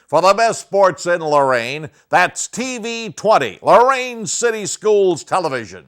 for the best sports in Lorain. That's TV 20, Lorain City Schools Television.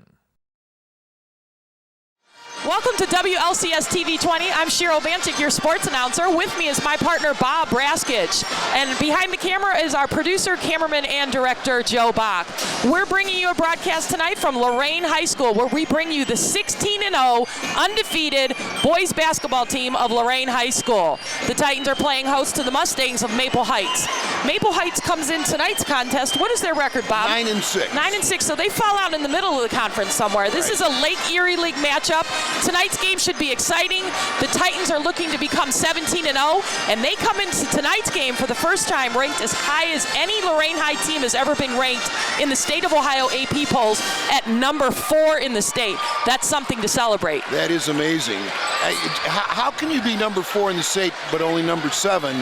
Welcome to WLCS TV 20. I'm Cheryl Bantic, your sports announcer. With me is my partner, Bob Braskich. And behind the camera is our producer, cameraman, and director, Joe Bach. We're bringing you a broadcast tonight from Lorain High School, where we bring you the 16-0 undefeated boys basketball team of Lorain High School. The Titans are playing host to the Mustangs of Maple Heights. Maple Heights comes in tonight's contest. What is their record, Bob? 9-6. 9-6, so they fall out in the middle of the conference somewhere. This is a Lake Erie League matchup. Tonight's game should be exciting. The Titans are looking to become 17-0, and they come into tonight's game for the first time ranked as high as any Lorain High team has ever been ranked in the state of Ohio AP polls at number 4 in the state. That's something to celebrate. That is amazing. How can you be number 4 in the state but only number 7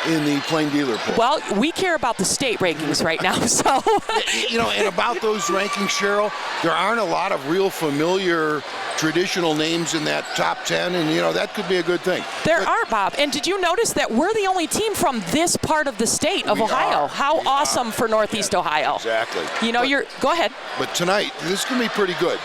in the plain dealer poll? Well, we care about the state rankings right now, so. You know, and about those rankings, Cheryl, there aren't a lot of real familiar traditional names in that top 10, and you know that could be a good thing. There are, Bob. And did you notice that we're the only team from this part of the state of Ohio? How awesome for Northeast Ohio. Exactly. You know, go ahead. But tonight, this is going to be pretty good.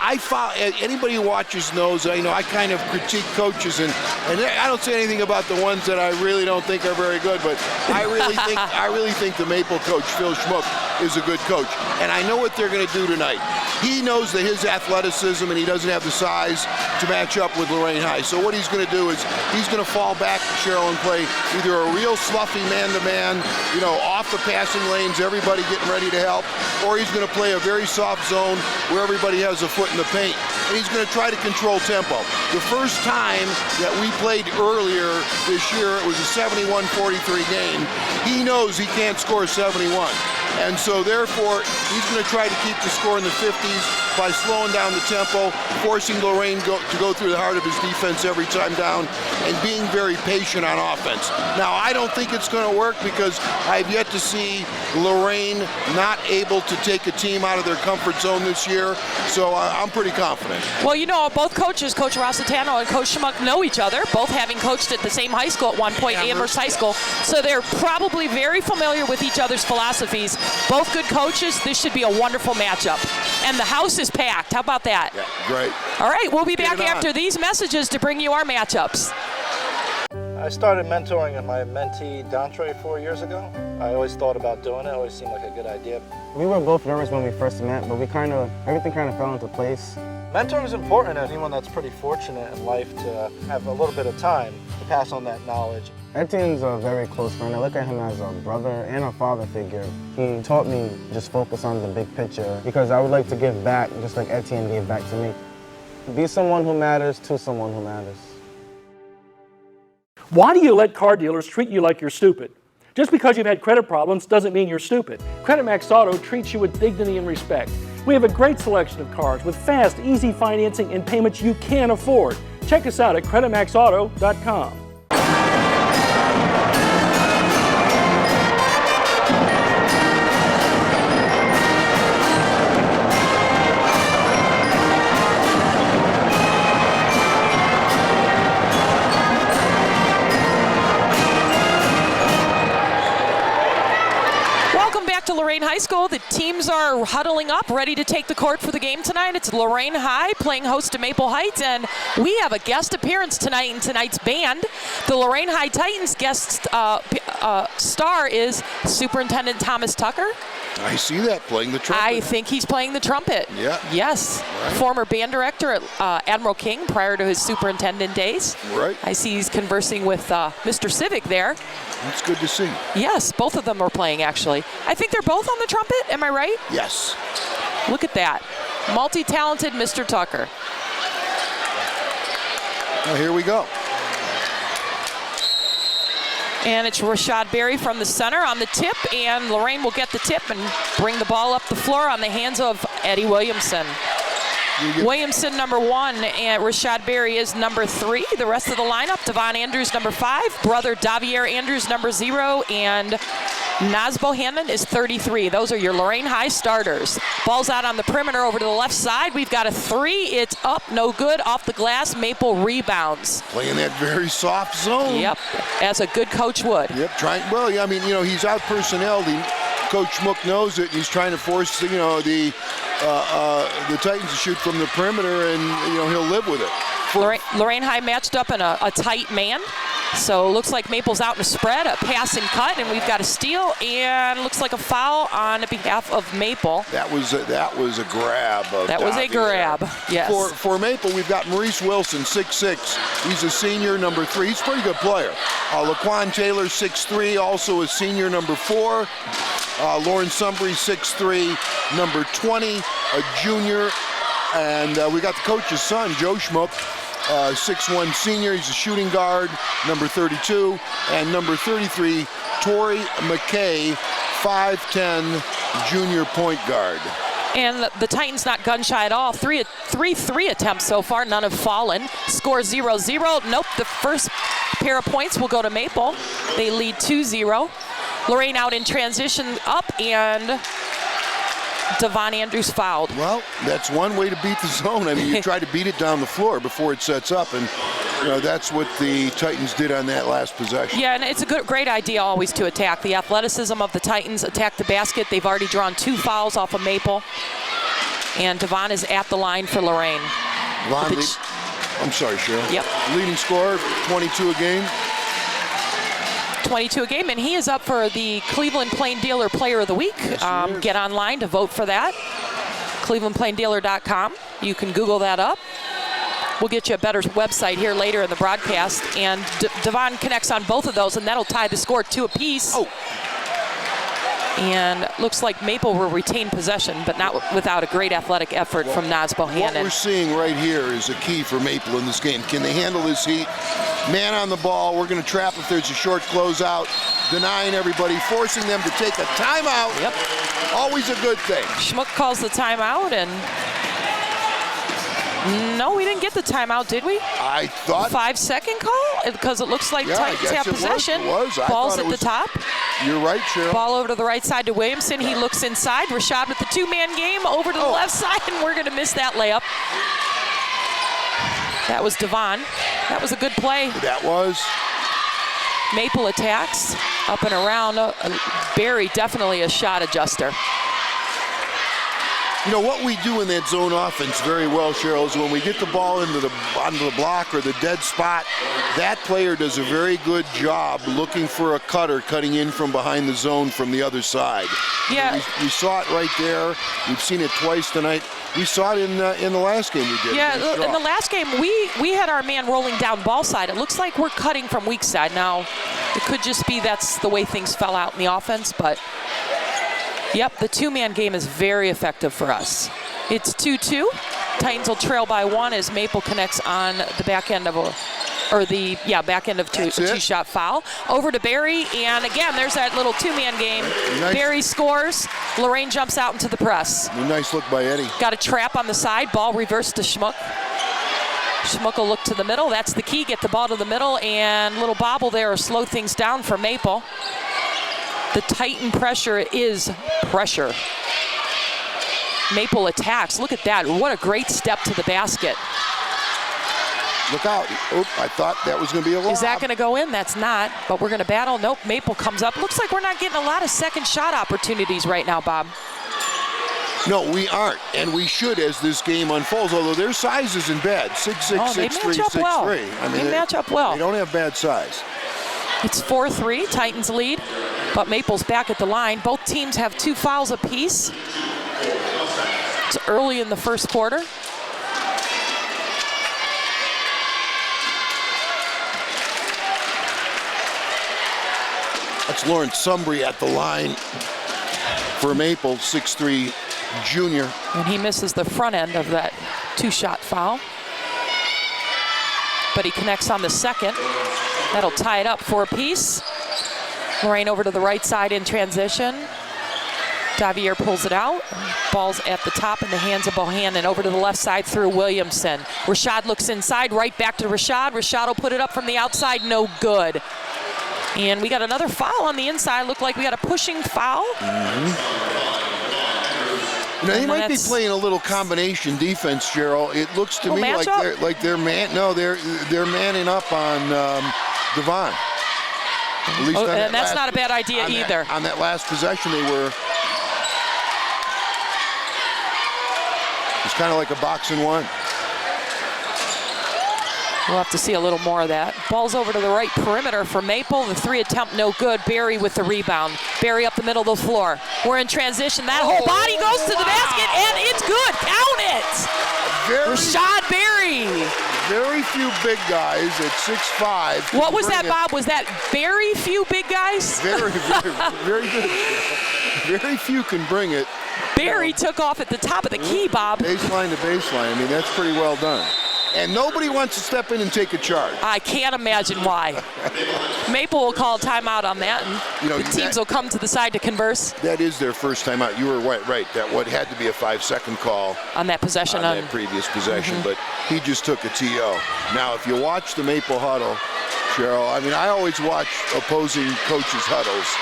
I found, anybody who watches knows, you know, I kind of critique coaches, and I don't say anything about the ones that I really don't think are very good, but I really think the Maple coach, Phil Schmuck, is a good coach. And I know what they're going to do tonight. He knows that his athleticism, and he doesn't have the size to match up with Lorain High. So what he's going to do is he's going to fall back, Cheryl, and play either a real sloughy man-to-man, you know, off the passing lanes, everybody getting ready to help, or he's going to play a very soft zone where everybody has a foot in the paint. And he's going to try to control tempo. The first time that we played earlier this year, it was a 71-43 game. He knows he can't score 71. And so therefore, he's going to try to keep the score in the 50s by slowing down the tempo, forcing Lorain to go through the heart of his defense every time down, and being very patient on offense. Now, I don't think it's going to work because I've yet to see Lorain not able to take a team out of their comfort zone this year, so I'm pretty confident. Well, you know, both coaches, Coach Rossitano and Coach Schmuck, know each other, both having coached at the same high school at one point, Amherst High School, so they're probably very familiar with each other's philosophies. Both good coaches. This should be a wonderful matchup. And the house is packed. How about that? Yeah, great. All right, we'll be back after these messages to bring you our matchups. I started mentoring my mentee, Dantre, 4 years ago. I always thought about doing it. It always seemed like a good idea. We were both nervous when we first met, but everything kind of fell into place. Mentoring is important to anyone that's pretty fortunate in life to have a little bit of time to pass on that knowledge. Etienne's a very close friend. I look at him as a brother and a father figure. He taught me just focus on the big picture because I would like to give back just like Etienne gave back to me. Be someone who matters to someone who matters. Why do you let car dealers treat you like you're stupid? Just because you've had credit problems doesn't mean you're stupid. Credit Max Auto treats you with dignity and respect. We have a great selection of cars with fast, easy financing and payments you can afford. Check us out at creditmaxauto.com. Lorain High School. The teams are huddling up, ready to take the court for the game tonight. It's Lorain High playing host to Maple Heights, and we have a guest appearance tonight in tonight's band. The Lorain High Titans guest star is Superintendent Thomas Tucker. I see that, playing the trumpet. I think he's playing the trumpet. Yeah. Yes. Right. Former band director at Admiral King prior to his superintendent days. Right. I see he's conversing with Mr. Civic there. That's good to see. Yes, both of them are playing, actually. I think they're both on the trumpet. Am I right? Yes. Look at that. Multi-talented Mr. Tucker. Well, here we go. And it's Rashad Berry from the center on the tip, and Lorain will get the tip and bring the ball up the floor on the hands of Eddie Williamson. Williamson, number 1, and Rashad Berry is number 3. The rest of the lineup, Devon Andrews, number 5, brother Davier Andrews, number 0, and Naz Bohannon is 33. Those are your Lorain High starters. Ball's out on the perimeter over to the left side. We've got a three. It's up, no good. Off the glass, Maple rebounds. Playing that very soft zone. Yep, as a good coach would. Yep, well, yeah, I mean, he's out personnel. Coach Schmuck knows it. He's trying to force, the Titans to shoot from the perimeter, and, he'll live with it. Lorain High matched up in a tight man. So looks like Maple's out in a spread, a pass and cut, and we've got a steal, and looks like a foul on behalf of Maple. That was a grab. That was a grab, yes. For Maple, we've got Maurice Wilson, 6'6". He's a senior, number 3. He's a pretty good player. Laquan Taylor, 6'3", also a senior, number 4. Lauren Sumbry, 6'3", number 20, a junior. And we got the coach's son, Joe Schmuck, 6'1" senior. He's a shooting guard, number 32. And number 33, Tori McKay, 5'10", junior point guard. And the Titans not gun shy at all. Three attempts so far, none have fallen. Score 0-0. Nope, the first pair of points will go to Maple. They lead 2-0. Lorain out in transition up, and Devon Andrews fouled. Well, that's one way to beat the zone. I mean, you try to beat it down the floor before it sets up, and that's what the Titans did on that last possession. Yeah, and it's a great idea always to attack. The athleticism of the Titans, attack the basket. They've already drawn 2 fouls off of Maple, and Devon is at the line for Lorain. I'm sorry, Cheryl. Yep. Leading scorer, 22 a game. 22 a game, and he is up for the Cleveland Plain Dealer Player of the Week. Yes, get online to vote for that. ClevelandPlainDealer.com. You can Google that up. We'll get you a better website here later in the broadcast. And Devon connects on both of those, and that'll tie the score 2 apiece. Oh. And looks like Maple will retain possession, but not without a great athletic effort from Naz Bohannon. What we're seeing right here is a key for Maple in this game. Can they handle this heat? Man on the ball. We're going to trap if there's a short closeout, denying everybody, forcing them to take a timeout. Yep. Always a good thing. Schmuck calls the timeout, and no, we didn't get the timeout, did we? I thought 5-second call, because it looks like Titans have possession. It was. Ball's at the top. You're right, Cheryl. Ball over to the right side to Williamson. He looks inside. Rashad with the 2-man game over to the left side, and we're going to miss that layup. That was Devon. That was a good play. That was. Maple attacks up and around. Barry definitely a shot adjuster. What we do in that zone offense very well, Cheryl, is when we get the ball onto the block or the dead spot, that player does a very good job looking for a cutter coming in from behind the zone from the other side. Yeah. We saw it right there. We've seen it twice tonight. We saw it in the last game we did. Yeah, in the last game, we had our man rolling down ball side. It looks like we're cutting from weak side. Now, it could just be that's the way things fell out in the offense, but yep, the 2-man game is very effective for us. It's 2-2. Titans will trail by 1 as Maple connects on the back end of a two-shot foul. Over to Barry, and again, there's that little 2-man game. Nice. Barry scores. Lorain jumps out into the press. Nice look by Eddie. Got a trap on the side. Ball reversed to Schmuck. Schmuck will look to the middle. That's the key. Get the ball to the middle, and little bobble there will slow things down for Maple. The Titan pressure is pressure. Maple attacks. Look at that. What a great step to the basket. Look out. Oop, I thought that was going to be a lob. Is that going to go in? That's not. But we're going to battle. Nope, Maple comes up. Looks like we're not getting a lot of second shot opportunities right now, Bob. No, we aren't, and we should as this game unfolds, although their size isn't bad. 6'6", 6'3", 6'3". They match up well. They don't have bad size. It's 4-3, Titans lead, but Maple's back at the line. Both teams have 2 fouls apiece. It's early in the first quarter. That's Lauren Sumbry at the line for Maple, 6'3", junior. And he misses the front end of that 2-shot foul. But he connects on the second. That'll tie it up for a piece. Lorain over to the right side in transition. Davier pulls it out. Ball's at the top in the hands of Bohannon. Over to the left side through Williamson. Rashad looks inside, right back to Rashad. Rashad will put it up from the outside, no good. And we got another foul on the inside. Looked like we got a pushing foul. Now, they might be playing a little combination defense, Cheryl. It looks to me like they're manning up on Devon. At least and that's not a bad idea either. On that last possession, they were. It's kind of like a boxing one. We'll have to see a little more of that. Ball's over to the right perimeter for Maple. The 3 attempt, no good. Barry with the rebound. Barry up the middle of the floor. We're in transition. That whole body goes to the basket, and it's good. Count it. Rashad Barry. Very few big guys at 6'5". What was that, Bob? Was that very few big guys? Very good. Very few can bring it. Barry took off at the top of the key, Bob. Baseline to baseline. I mean, that's pretty well done. And nobody wants to step in and take a charge. I can't imagine why. Maple will call a timeout on that, and the teams will come to the side to converse. That is their first timeout. You were right. That had to be a 5-second call on that possession. On that previous possession, but he just took a TO. Now, if you watch the Maple huddle, Cheryl, I mean, I always watch opposing coaches' huddles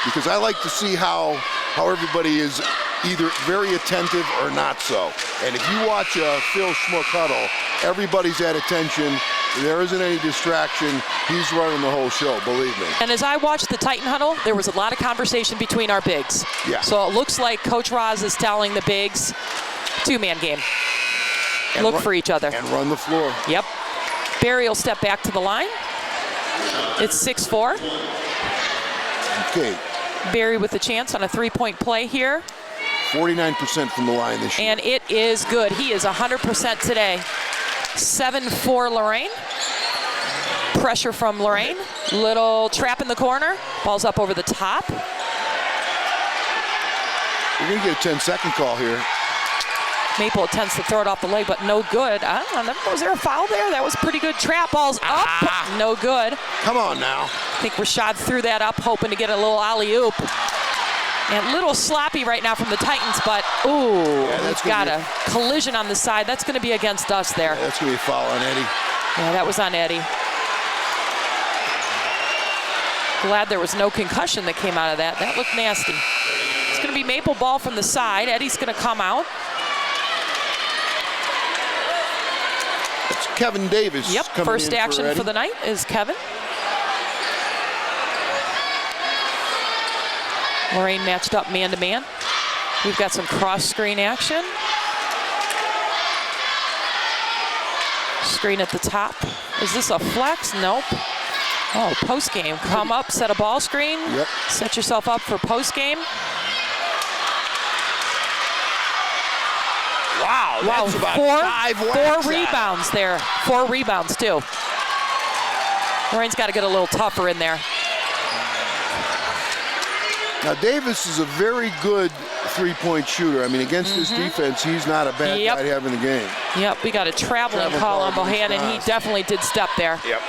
because I like to see how everybody is either very attentive or not so. And if you watch a Phil Schmuck huddle, everybody's at attention. There isn't any distraction. He's running the whole show, believe me. And as I watched the Titan huddle, there was a lot of conversation between our bigs. Yeah. So it looks like Coach Roz is telling the bigs, 2-man game. And look for each other. And run the floor. Yep. Barry will step back to the line. It's 6-4. Okay. Barry with a chance on a 3-point play here. 49% from the line this year. And it is good. He is 100% today. 7-4 Lorain. Pressure from Lorain. Little trap in the corner. Ball's up over the top. We're going to get a 10-second call here. Maple attempts to throw it off the leg, but no good. I don't know. Was there a foul there? That was pretty good trap. Ball's up. No good. Come on now. I think Rashad threw that up, hoping to get a little alley-oop. And a little sloppy right now from the Titans, but we've got a collision on the side. That's going to be against us there. Yeah, that's going to be a foul on Eddie. Yeah, that was on Eddie. Glad there was no concussion that came out of that. That looked nasty. It's going to be Maple ball from the side. Eddie's going to come out. It's Kevin Davis. Yep, first action for the night is Kevin. Lorain matched up man-to-man. We've got some cross-screen action. Screen at the top. Is this a flex? Nope. Oh, post-game. Come up, set a ball screen. Yep. Set yourself up for post-game. Wow, that's about 4 rebounds there. 4 rebounds, too. Lorain's got to get a little tougher in there. Now, Davis is a very good three-point shooter. I mean, against this defense, he's not a bad guy to have in the game. Yep, we got a traveling call on Bohannon. He definitely did step there. Yep.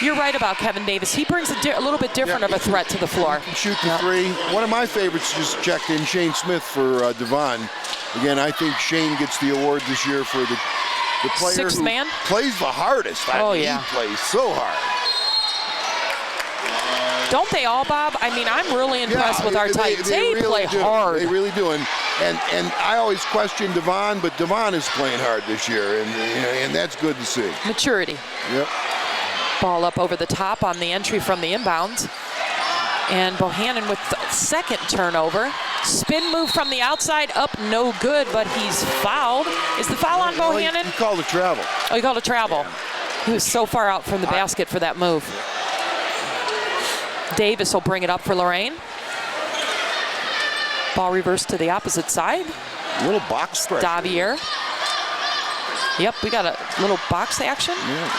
You're right about Kevin Davis. He brings a little bit different of a threat to the floor. He can shoot the three. One of my favorites just checked in, Shane Smith for Devon. Again, I think Shane gets the award this year for the player Sixth who man? plays the hardest. He plays so hard. Don't they all, Bob? I mean, I'm really impressed with our Titans. They really play hard. They really do. And I always question Devon, but Devon is playing hard this year, and that's good to see. Maturity. Yep. Ball up over the top on the entry from the inbound. And Bohannon with the second turnover. Spin move from the outside, up, no good, but he's fouled. Is the foul on Bohannon? He called a travel. Oh, he called a travel. Yeah. He was so far out from the basket for that move. Davis will bring it up for Lorain. Ball reversed to the opposite side. Little box pressure. Davier. Yep, we got a little box action. Yeah.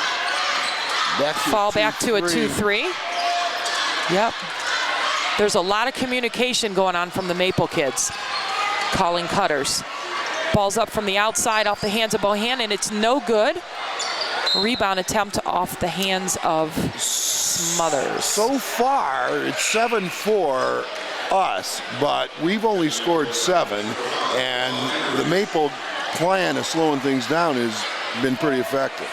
Fall back to a 2-3. Yep. There's a lot of communication going on from the Maple kids. Calling cutters. Ball's up from the outside off the hands of Bohannon. It's no good. Rebound attempt off the hands of Smothers. So far, it's 7-4 us, but we've only scored 7, and the Maple plan of slowing things down has been pretty effective.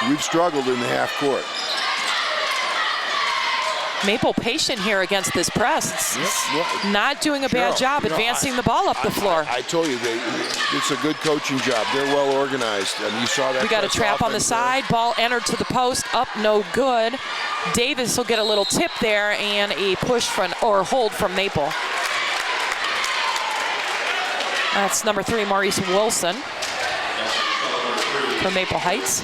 we've struggled in the half court. Maple patient here against this press. It's not doing a bad Cheryl, job advancing the ball up the floor. I told you, it's a good coaching job. They're well organized, and you saw that. We got a trap on the side. Ball entered to the post. Up, no good. Davis will get a little tip there and a push from, or hold from Maple. That's number 3, Maurice Wilson from Maple Heights.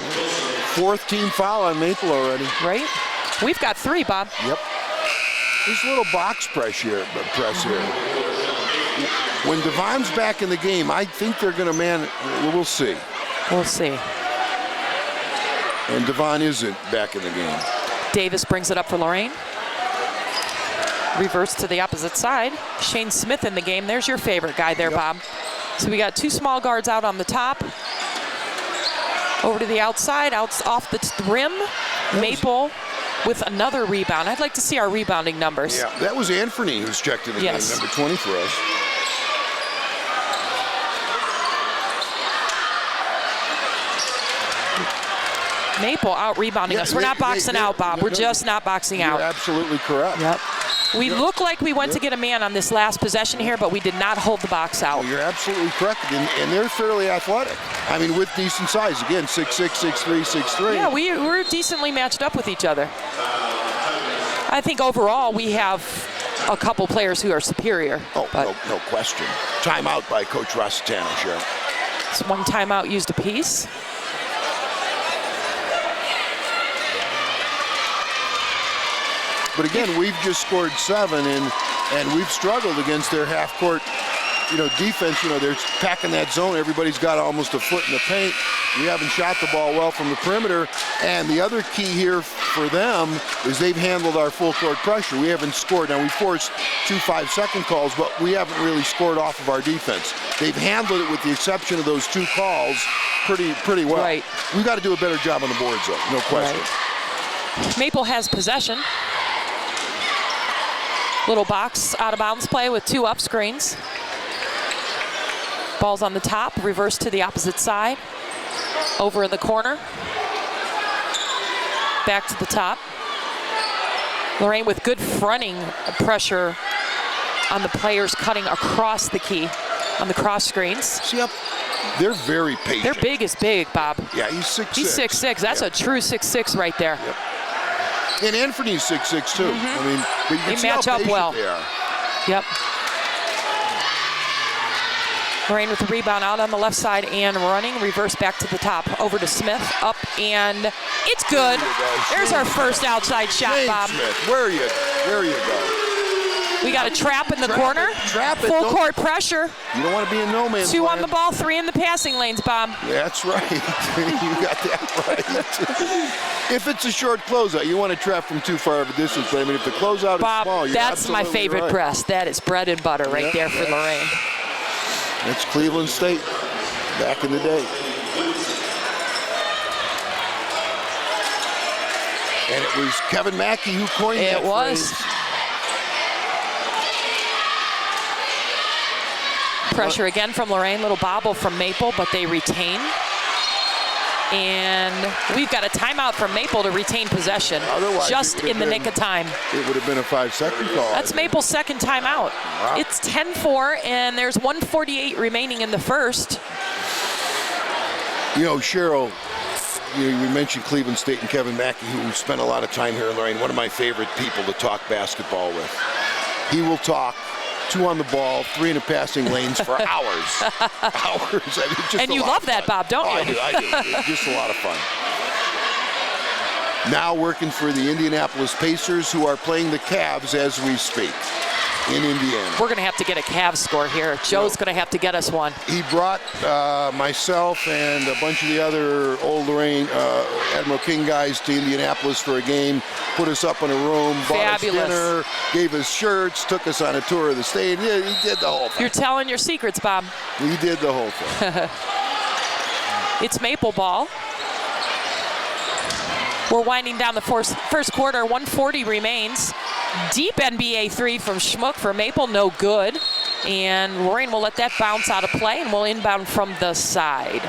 4th team foul on Maple already. Right? We've got 3, Bob. Yep. There's a little box press here. When Devon's back in the game, I think they're going to we'll see. We'll see. And Devon isn't back in the game. Davis brings it up for Lorain. Reverse to the opposite side. Shane Smith in the game. There's your favorite guy there, Bob. So we got 2 small guards out on the top. Over to the outside, off the rim. Maple with another rebound. I'd like to see our rebounding numbers. Yeah, that was Anthony who's checked in the game, number 20 for us. Maple out rebounding us. We're not boxing out, Bob. We're just not boxing out. You're absolutely correct. Yep. We look like we went to get a man on this last possession here, but we did not hold the box out. You're absolutely correct, and they're fairly athletic. I mean, with decent size. Again, 6'6", 6'3", 6'3". Yeah, we're decently matched up with each other. I think overall we have a couple players who are superior. Oh, no question. Timeout by Coach Rossitano, sure. It's 1 timeout used apiece. But again, we've just scored 7, and we've struggled against their half-court, defense. They're packing that zone. Everybody's got almost a foot in the paint. We haven't shot the ball well from the perimeter. And the other key here for them is they've handled our full-court pressure. We haven't scored. Now, we forced 2 5-second calls, but we haven't really scored off of our defense. They've handled it, with the exception of those 2 calls, pretty well. Right. We've got to do a better job on the boards, though, no question. Right. Maple has possession. Little box out of bounds play with 2 up screens. Ball's on the top, reverse to the opposite side. Over in the corner. Back to the top. Lorain with good fronting pressure on the players cutting across the key on the cross screens. See, they're very patient. Their big is big, Bob. Yeah, he's 6'6". He's 6'6". That's a true 6'6" right there. Yep. And Anthony's 6'6" too. I mean, but you can see match how up patient well. They are. Yep. Lorain with the rebound out on the left side and running. Reverse back to the top. Over to Smith. Up and it's good. There's our first outside shot, Bob. Smith, where are you? There you go. We got a trap in the corner. Trap it. Full court pressure. You don't want to be in no man's 2 land. on the ball, 3 in the passing lanes, Bob. That's right. You got that right. If it's a short closeout, you want to trap from too far of a distance. But I mean, if the closeout Bob, is small, you're that's my absolutely favorite right. press. That is bread and butter right there for Lorain. That's Cleveland State back in the day. And it was Kevin Mackey who coined that was. phrase. Pressure again from Lorain. Little bobble from Maple, but they retain. And we've got a timeout from Maple to retain possession. Otherwise, just in the nick of time. It would have been a 5-second call. That's Maple's second timeout. Wow. It's 10-4, and there's 1:48 remaining in the first. Cheryl, we mentioned Cleveland State and Kevin Mackey, who spent a lot of time here in Lorain. One of my favorite people to talk basketball with. He will talk 2 on the ball, 3 in the passing lanes for hours. Hours. I mean, just And you love that, Bob, don't you? I do. It's just a lot of fun. Now working for the Indianapolis Pacers, who are playing the Cavs as we speak in Indiana. We're going to have to get a Cavs score here. Joe's going to have to get us one. He brought myself and a bunch of the other old Lorain Admiral King guys to Indianapolis for a game, put us up in a room, bought us dinner, gave us shirts, took us on a tour of the state. Yeah, he did the whole thing. You're telling your secrets, Bob. He did the whole thing. It's Maple ball. We're winding down the first quarter. 1:40 remains. Deep NBA 3 from Schmuck for Maple, no good. And Lorain will let that bounce out of play, and we'll inbound from the side.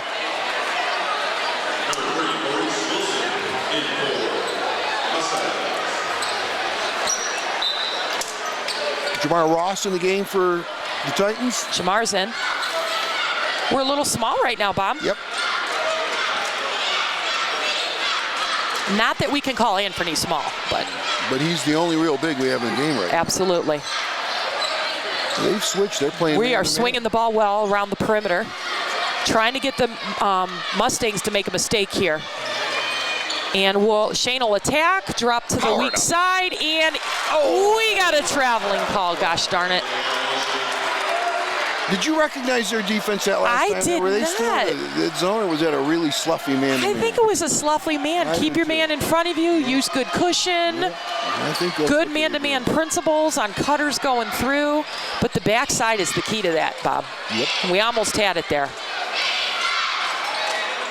Jamar Ross in the game for the Titans. Jamar's in. We're a little small right now, Bob. Yep. Not that we can call Anthony small, but he's the only real big we have in the game right now. absolutely. They've switched. They're playing. We are swinging the ball well around the perimeter, trying to get the Mustangs to make a mistake here. And Shane will attack, drop to the weak side, and we got a traveling call. Gosh darn it. Did you recognize their defense that last time? I did Were they not. still the zone, or was that a really sloughy man? I think it was a sloughy man. Keep your man in front of you. Use good cushion. I think Good man-to-man principles on cutters going through. But the backside is the key to that, Bob. Yep. And we almost had it there.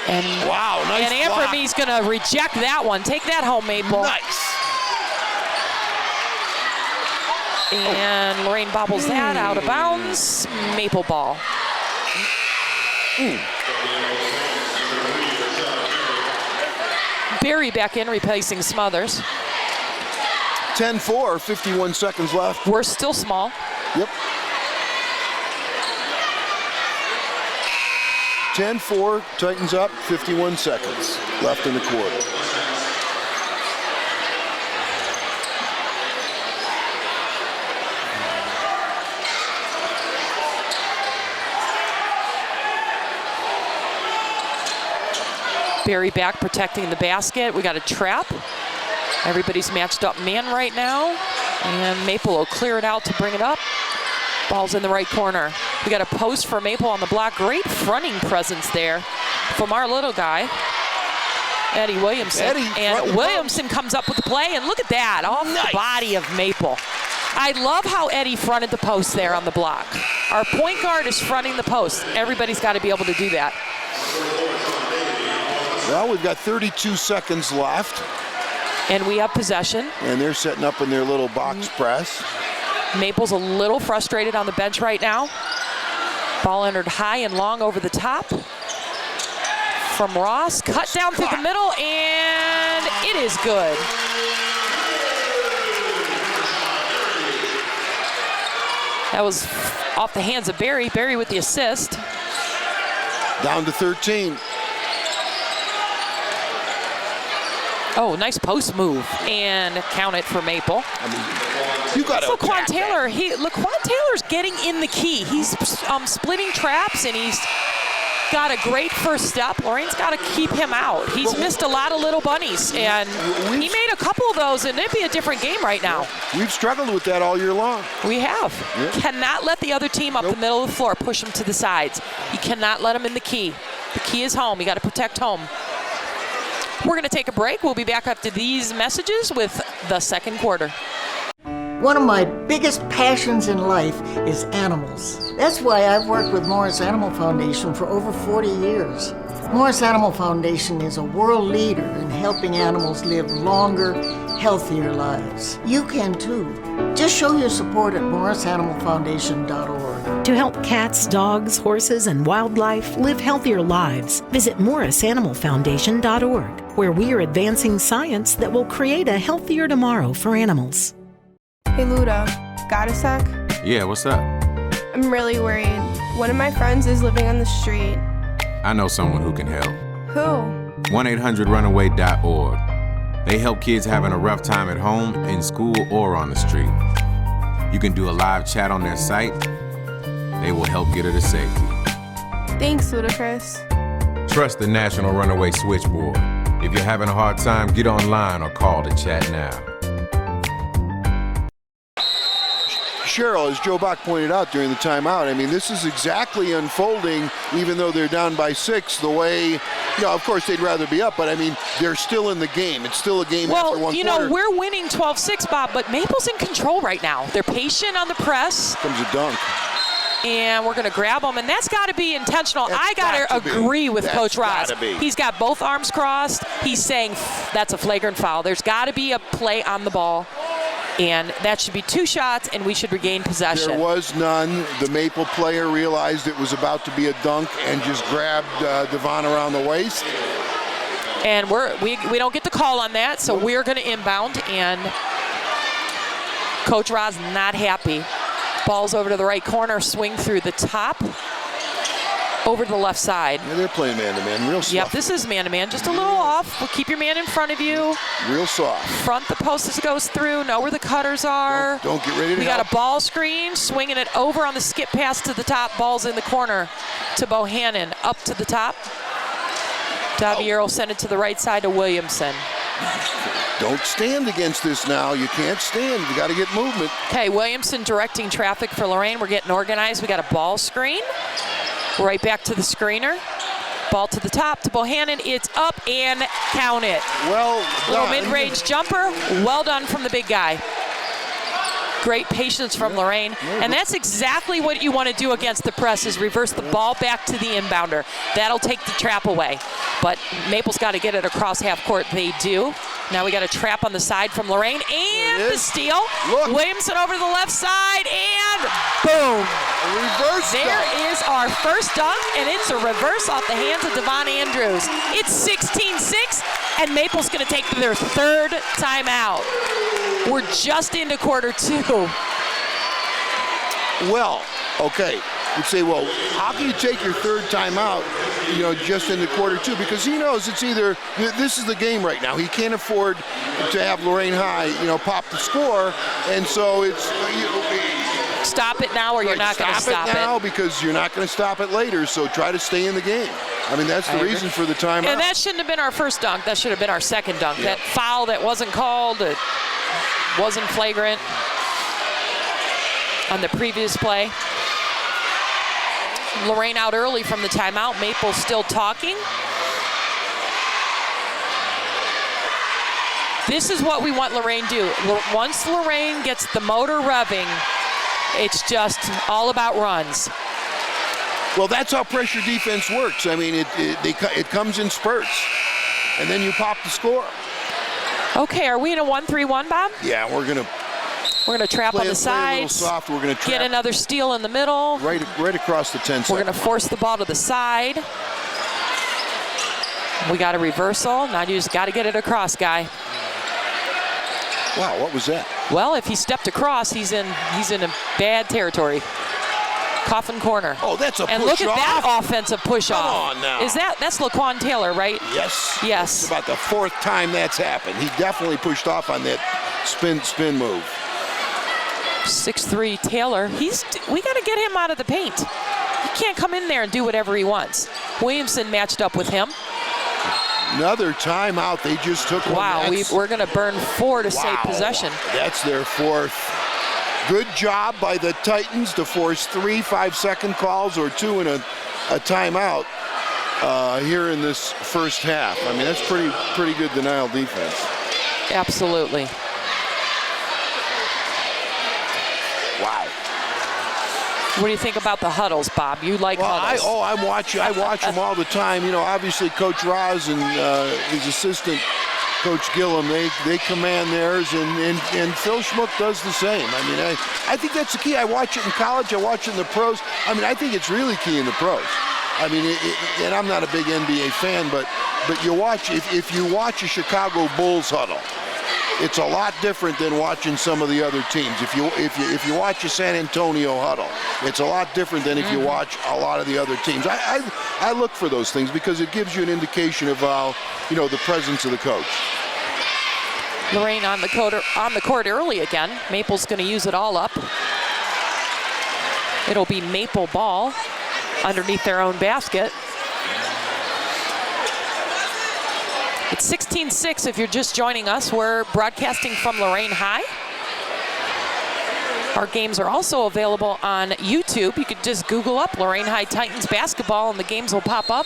And wow, nice And block. Amperme's going to reject that one. Take that home, Maple. Nice. And Lorain bobbles that out of bounds. Maple ball. Barry back in, replacing Smothers. 10-4, 51 seconds left. We're still small. Yep. 10-4, Titans up, 51 seconds left in the quarter. Barry back protecting the basket. We got a trap. Everybody's matched up man right now. And Maple will clear it out to bring it up. Ball's in the right corner. We got a post for Maple on the block. Great fronting presence there from our little guy, Eddie Williamson. And Williamson comes up with the play, and look at that, off the body of Maple. I love how Eddie fronted the post there on the block. Our point guard is fronting the post. Everybody's got to be able to do that. Well, we've got 32 seconds left. And we have possession. And they're setting up in their little box press. Maple's a little frustrated on the bench right now. Ball entered high and long over the top. From Ross, cut down through the middle, and it is good. That was off the hands of Barry. Barry with the assist. Down to 13. Oh, nice post move, and count it for Maple. I mean, you got to Laquan Taylor. Laquan Taylor's getting in the key. He's splitting traps, and he's got a great first step. Lorain's got to keep him out. He's missed a lot of little bunnies, and he made a couple of those, and it'd be a different game right now. We've struggled with that all year long. We have. Yep. Cannot let the other team up the middle of the floor push them to the sides. You cannot let them in the key. The key is home. You got to protect home. We're going to take a break. We'll be back after these messages with the second quarter. One of my biggest passions in life is animals. That's why I've worked with Morris Animal Foundation for over 40 years. Morris Animal Foundation is a world leader in helping animals live longer, healthier lives. You can too. Just show your support at morrisanimalfoundation.org. To help cats, dogs, horses, and wildlife live healthier lives, visit morrisanimalfoundation.org, where we are advancing science that will create a healthier tomorrow for animals. Hey Luda, got a sec? Yeah, what's up? I'm really worried. One of my friends is living on the street. I know someone who can help. Who? 1-800-RUNAWAY.org. They help kids having a rough time at home, in school, or on the street. You can do a live chat on their site. They will help get her to safety. Thanks, Ludacris. Trust the National Runaway Switchboard. If you're having a hard time, get online or call to chat now. Cheryl, as Joe Bach pointed out during the timeout, I mean, this is exactly unfolding, even though they're down by 6, the way, you know, of course they'd rather be up, but I mean, they're still in the game. It's still a game after one quarter. Well, you know, we're winning 12-6, Bob, but Maple's in control right now. They're patient on the press. Comes a dunk. And we're going to grab them, and that's got to be intentional. I got to agree with Coach Ross. He's got both arms crossed. He's saying that's a flagrant foul. There's got to be a play on the ball. And that should be 2 shots, and we should regain possession. There was none. The Maple player realized it was about to be a dunk and just grabbed Devon around the waist. And we don't get the call on that, so we're going to inbound. And Coach Ross not happy. Ball's over to the right corner, swing through the top, over to the left side. Yeah, they're playing man-to-man, real soft. Yep, this is man-to-man, just a little off. We'll keep your man in front of you. Real soft. Front the post as it goes through, know where the cutters are. Don't get ready to We got a ball screen, swinging it over on the skip pass to the top. Ball's in the corner to Bohannon, up to the top. Davier will send it to the right side to Williamson. Don't stand against this now. You can't stand. You got to get movement. Okay, Williamson directing traffic for Lorain. We're getting organized. We got a ball screen. Right back to the screener. Ball to the top to Bohannon. It's up and count it. Well Little done. mid-range jumper. Well done from the big guy. Great patience from Lorain. And that's exactly what you want to do against the press, is reverse the ball back to the inbounder. That'll take the trap away. But Maple's got to get it across half court. They do. Now we got a trap on the side from Lorain, and the steal. Look. Williamson over to the left side, and boom. A reverse There dunk. is our first dunk, and it's a reverse off the hands of Devon Andrews. It's 16-6, and Maple's going to take their third timeout. We're just into quarter two. Well, okay. You'd say, well, how can you take your third timeout, just in the quarter two? Because he knows it's either, this is the game right now. He can't afford to have Lorain High, pop the score. And so it's... Stop it now or you're not going to stop it. Now because you're not going to stop it later, so try to stay in the game. I mean, that's the reason for the timeout. And that shouldn't have been our first dunk. That should have been our second dunk. Yeah. That foul that wasn't called, it wasn't flagrant on the previous play. Lorain out early from the timeout. Maple still talking. This is what we want Lorain to do. Once Lorain gets the motor revving, it's just all about runs. Well, that's how pressure defense works. I mean, it comes in spurts, and then you pop the score. Okay, are we in a 1-3-1, Bob? Yeah, we're gonna trap on the play a little sides. soft. We're gonna trap get another steal in the middle. right across the 10 seconds. We're going to force the ball to the side. We got a reversal. Now you just got to get it across, guy. Wow, what was that? Well, if he stepped across, he's in a bad territory. Coffin corner. Oh, that's a push-off. And look at that offensive push-off. Come on now. That's Laquan Taylor, right? Yes. Yes. It's about the fourth time that's happened. He definitely pushed off on that spin move. 6'3" Taylor. We got to get him out of the paint. He can't come in there and do whatever he wants. Williamson matched up with him. Another timeout. They just took one. Wow, we're going to burn 4 to save possession. That's their fourth. Good job by the Titans to force 3 5-second calls or 2 in a timeout here in this first half. I mean, that's pretty good denial defense. Absolutely. Wow. What do you think about the huddles, Bob? You like huddles? I watch them all the time. Obviously Coach Roz and his assistant, Coach Gillum, they command theirs, and Phil Schmuck does the same. I mean, I think that's the key. I watch it in college. I watch it in the pros. I mean, I think it's really key in the pros. I mean, and I'm not a big NBA fan, but you watch, if you watch a Chicago Bulls huddle, it's a lot different than watching some of the other teams. If you watch a San Antonio huddle, it's a lot different than if you watch a lot of the other teams. I look for those things because it gives you an indication of the presence of the coach. Lorain on the court early again. Maple's going to use it all up. It'll be Maple ball underneath their own basket. It's 16-6 if you're just joining us. We're broadcasting from Lorain High. Our games are also available on YouTube. You could just Google up Lorain High Titans basketball and the games will pop up.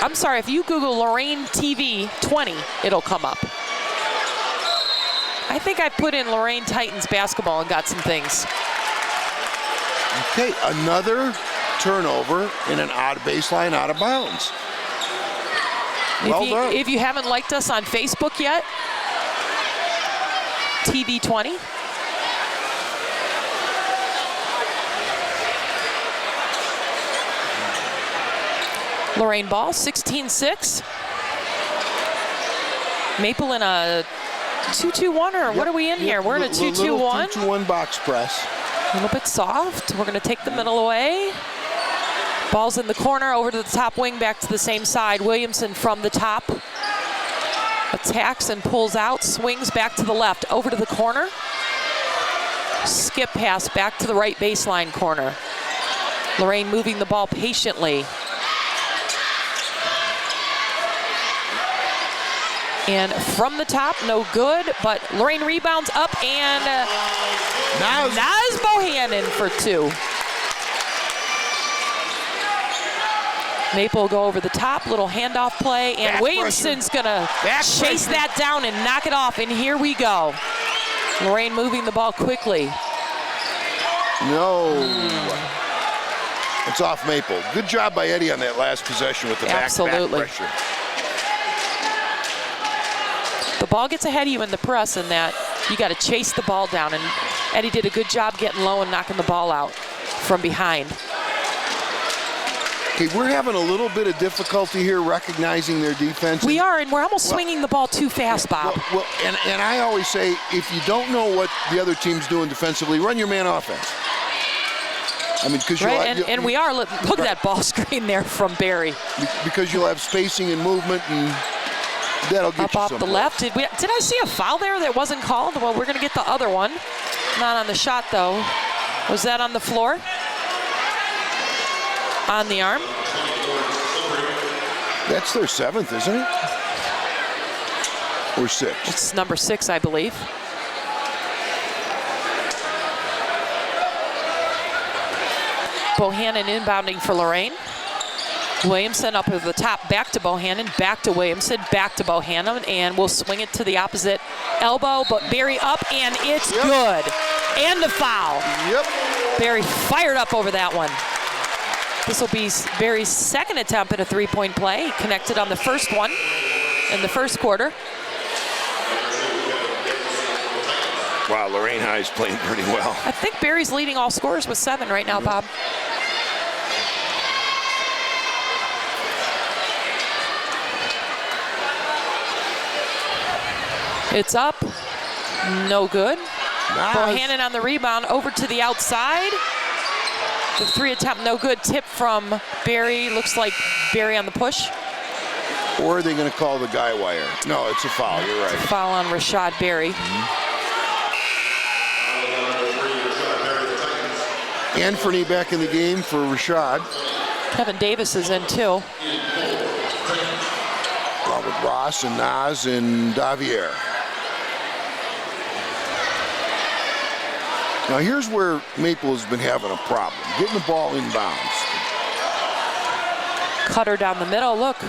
I'm sorry, if you Google Lorain TV 20, it'll come up. I think I put in Lorain Titans basketball and got some things. Okay, another turnover in an odd baseline out of bounds. Well done. If you haven't liked us on Facebook yet, TV 20. Lorain ball, 16-6. Maple in a 2-2-1, or what are we in here? We're in a 2-2-1. 2-2-1 box press. A little bit soft. We're going to take the middle away. Ball's in the corner, over to the top wing, back to the same side. Williamson from the top. Attacks and pulls out, swings back to the left, over to the corner. Skip pass back to the right baseline corner. Lorain moving the ball patiently. And from the top, no good, but Lorain rebounds up, and Naz Bohannon for 2. Maple will go over the top, little handoff play, and Williamson's gonna chase that down and knock it off, and here we go. Lorain moving the ball quickly. No. It's off Maple. Good job by Eddie on that last possession with the back pressure. The ball gets ahead of you in the press, and that you got to chase the ball down, and Eddie did a good job getting low and knocking the ball out from behind. Okay, we're having a little bit of difficulty here recognizing their defense. We are, and we're almost swinging the ball too fast, Bob. Well, and I always say, if you don't know what the other team's doing defensively, run your man offense. I mean, because and we are. Look at that ball screen there from Barry. Because you'll have spacing and movement, and that'll get up you off the someplace. left. Did I see a foul there that wasn't called? Well, we're going to get the other one. Not on the shot, though. Was that on the floor? On the arm? That's their 7th, isn't it? Or 6th? It's number 6, I believe. Bohannon inbounding for Lorain. Williamson up at the top, back to Bohannon, back to Williamson, back to Bohannon, and we'll swing it to the opposite elbow, but Barry up, and it's good. And the foul. Yep. Barry fired up over that one. This will be Barry's second attempt at a three-point play. He connected on the first one in the first quarter. Wow, Lorain High is playing pretty well. I think Barry's leading all scorers with 7 right now, Bob. It's up, no good. Nice. Bohannon on the rebound, over to the outside. The 3 attempt, no good. Tip from Barry, looks like Barry on the push. Or are they going to call the guy wire? No, it's a foul, you're right. It's a foul on Rashad Barry. Anthony back in the game for Rashad. Kevin Davis is in too. Along with Ross and Naz and Davier. Now here's where Maple has been having a problem, getting the ball inbounds. Cutter down the middle, look.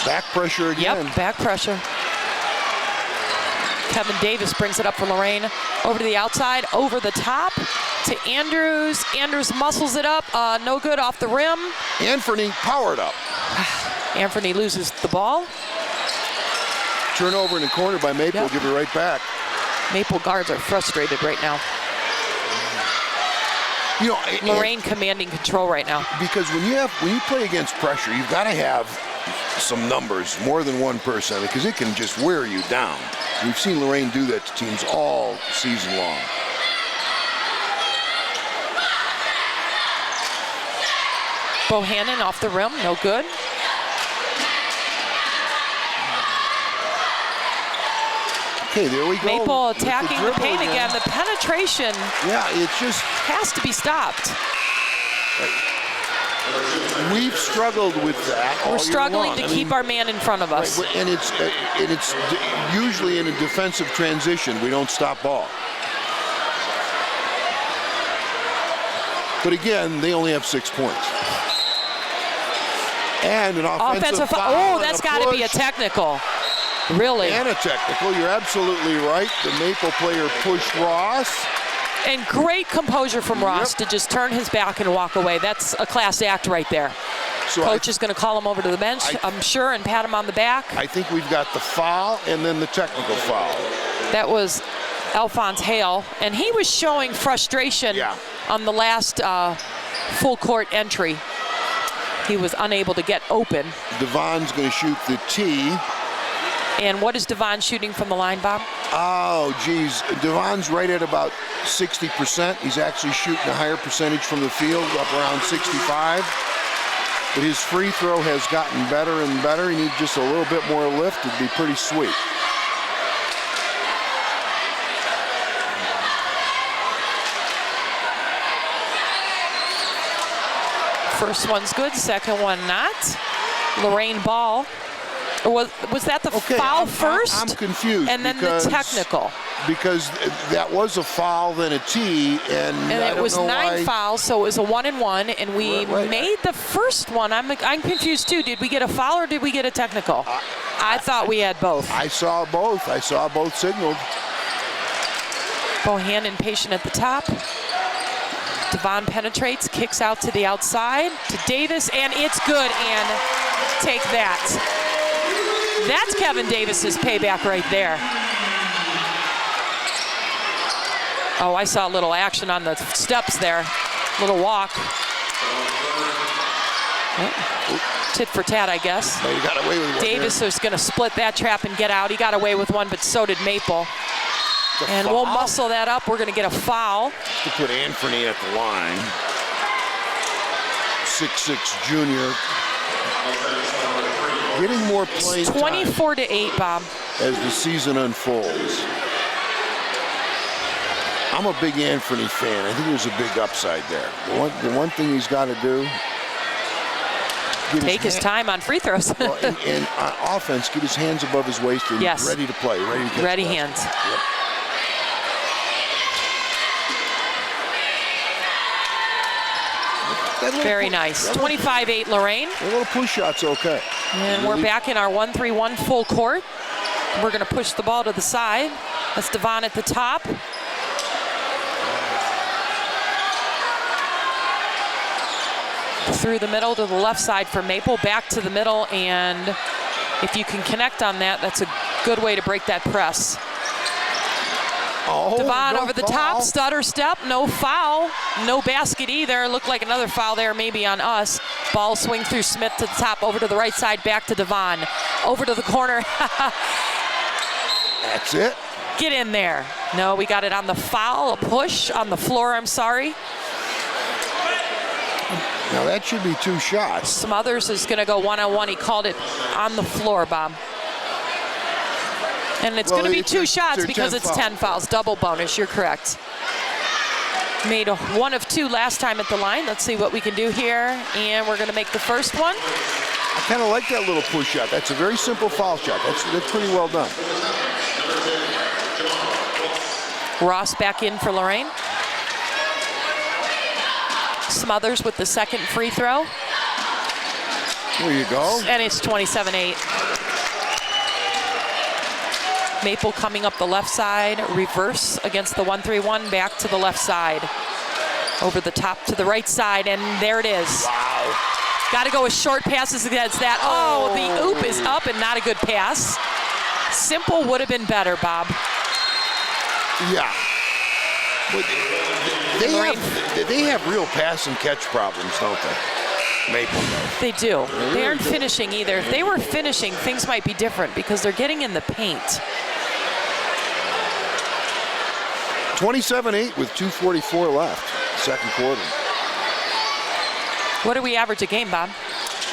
Back pressure again. Yep, back pressure. Kevin Davis brings it up for Lorain. Over to the outside, over the top to Andrews. Andrews muscles it up, no good off the rim. Anthony powered up. Anthony loses the ball. Turnover in the corner by Maple, give it right back. Maple guards are frustrated right now. You know, Lorain commanding control right now. Because when you play against pressure, you've got to have some numbers, more than one person, because it can just wear you down. We've seen Lorain do that to teams all season long. Bohannon off the rim, no good. Okay, there we go. Maple attacking the paint again. The penetration it just has to be stopped. We've struggled with that. We're struggling to keep our man in front of us. Right, and it's usually in a defensive transition. We don't stop ball. But again, they only have 6 points. And an offensive foul. Oh, that's got to be a technical. Really? And a technical. You're absolutely right. The Maple player pushed Ross. And great composure from Ross to just turn his back and walk away. That's a class act right there. So Coach is going to call him over to the bench, I'm sure, and pat him on the back. I think we've got the foul and then the technical foul. That was Alphonse Hale, and he was showing frustration on the last full court entry. He was unable to get open. Devon's going to shoot the tee. And what is Devon shooting from the line, Bob? Oh, geez. Devon's right at about 60%. He's actually shooting a higher percentage from the field, up around 65. But his free throw has gotten better and better. He needs just a little bit more lift. It'd be pretty sweet. First one's good, second one not. Lorain ball. Or was that the foul first? I'm confused. And then the technical. Because that was a foul, then a tee, and I it was don't know 9 why. fouls, so it was a 1-and-1, and we made the first one. I'm confused too. Did we get a foul or did we get a technical? I thought we had both. I saw both. I saw both signaled. Bohannon patient at the top. Devon penetrates, kicks out to the outside to Davis, and it's good. And take that. That's Kevin Davis's payback right there. Oh, I saw a little action on the steps there. Little walk. Oh, tit for tat, I guess. But he got away with one. Davis is going to split that trap and get out. He got away with one, but so did Maple. And we'll muscle that up. We're going to get a foul. To put Anthony at the line. 6'6" junior. Getting more playing time. 24-8, Bob. As the season unfolds. I'm a big Anthony fan. I think there's a big upside there. The one thing he's got to do. Take his time on free throws. Well, and on offense, get his hands above his waist and ready to play. Ready to get ready hands. Yep. Very nice. 25-8 Lorain. A little push shot's okay. And we're back in our 1-3-1 full court. We're going to push the ball to the side. That's Devon at the top. Through the middle to the left side for Maple, back to the middle, and if you can connect on that, that's a good way to break that press. Oh, Devon no over the foul. top, stutter step, no foul, no basket either. Looked like another foul there maybe on us. Ball swing through Smith to the top, over to the right side, back to Devon. Over to the corner. That's it. Get in there. No, we got it on the foul, a push on the floor, I'm sorry. Now that should be 2 shots. Smothers is going to go one-on-one. He called it on the floor, Bob. And it's going to be 2 shots because it's 10 fouls. Double bonus, you're correct. Made a 1 of 2 last time at the line. Let's see what we can do here. And we're going to make the first one. I kind of like that little push shot. That's a very simple foul shot. That's pretty well done. Ross back in for Lorain. Smothers with the second free throw. There you go. And it's 27-8. Maple coming up the left side, reverse against the 1-3-1, back to the left side. Over the top to the right side, and there it is. Wow. Got to go with short passes against that. Oh, the oop is up and not a good pass. Simple would have been better, Bob. Yeah. But they have real pass and catch problems, don't they? Maple does. They do. They aren't finishing either. If they were finishing, things might be different because they're getting in the paint. 27-8 with 2:44 left, second quarter. What do we average a game, Bob?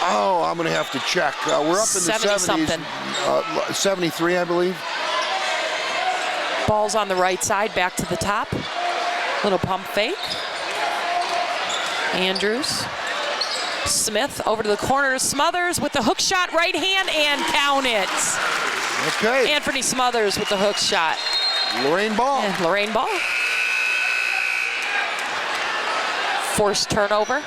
Oh, I'm going to have to check. We're up in the 70s. 73, I believe. Ball's on the right side, back to the top. Little pump fake. Andrews. Smith over to the corner to Smothers with the hook shot, right hand, and count it. Okay. Anthony Smothers with the hook shot. Lorain ball. And Lorain ball. Forced turnover.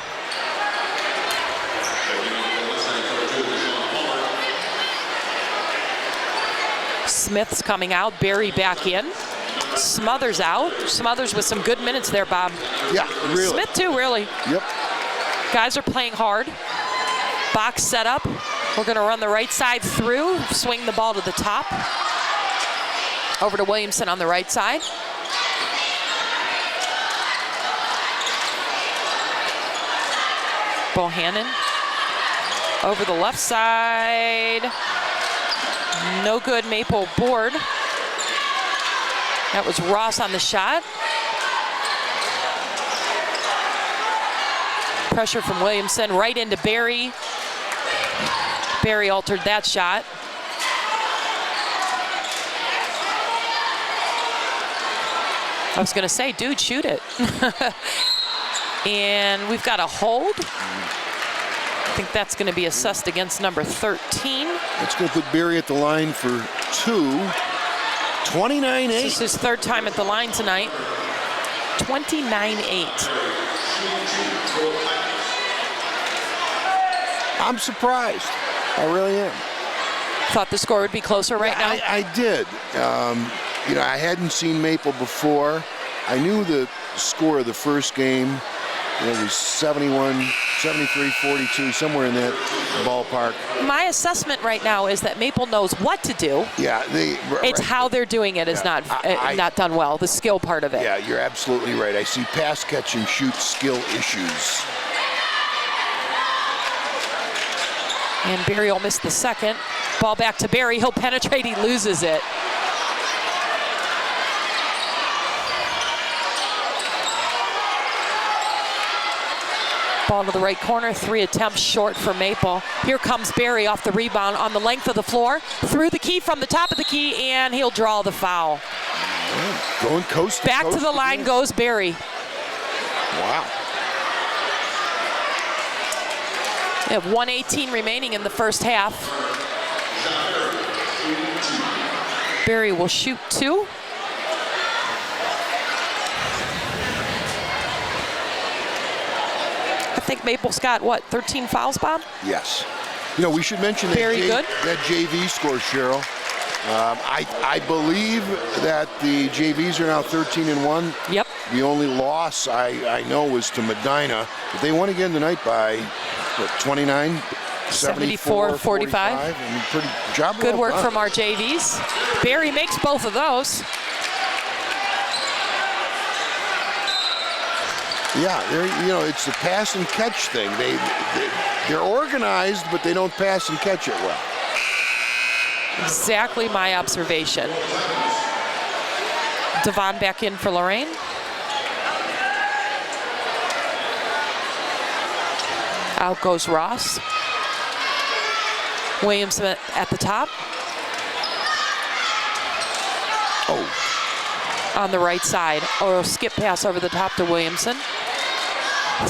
Smith's coming out, Barry back in. Smothers out. Smothers with some good minutes there, Bob. Yeah, really. Smith too, really. Yep. Guys are playing hard. Box set up. We're going to run the right side through, swing the ball to the top. Over to Williamson on the right side. Bohannon over the left side. No good, Maple board. That was Ross on the shot. Pressure from Williamson right into Barry. Barry altered that shot. I was going to say, dude, shoot it. And we've got a hold. I think that's going to be assessed against number 13. That's going to put Barry at the line for 2. 29-8. This is his third time at the line tonight. 29-8. I'm surprised. I really am. Thought the score would be closer right now? I did. You know, I hadn't seen Maple before. I knew the score of the first game. It was 71, 73, 42, somewhere in that ballpark. My assessment right now is that Maple knows what to do. Yeah, it's how they're doing it is not done well, the skill part of it. Yeah, you're absolutely right. I see pass, catch, and shoot skill issues. And Barry will miss the second. Ball back to Barry. He'll penetrate. He loses it. Ball to the right corner. 3 attempts short for Maple. Here comes Barry off the rebound on the length of the floor. Through the key from the top of the key, and he'll draw the foul. Going coast to back coast to the line goes Barry. Wow. We have 1:18 remaining in the first half. Barry will shoot 2. I think Maple's got, what, 13 fouls, Bob? Yes. You know, we should mention that, that JV score, Cheryl. I believe that the JVs are now 13-1. Yep. The only loss I know was to Medina. But they won again tonight by, what, 29? 74-45. I mean, pretty job. Good well work done. from our JVs. Barry makes both of those. Yeah, you know, it's the pass and catch thing. They're organized, but they don't pass and catch it well. Exactly my observation. Devon back in for Lorain. Out goes Ross. Williamson at the top. Oh. On the right side. Or a skip pass over the top to Williamson.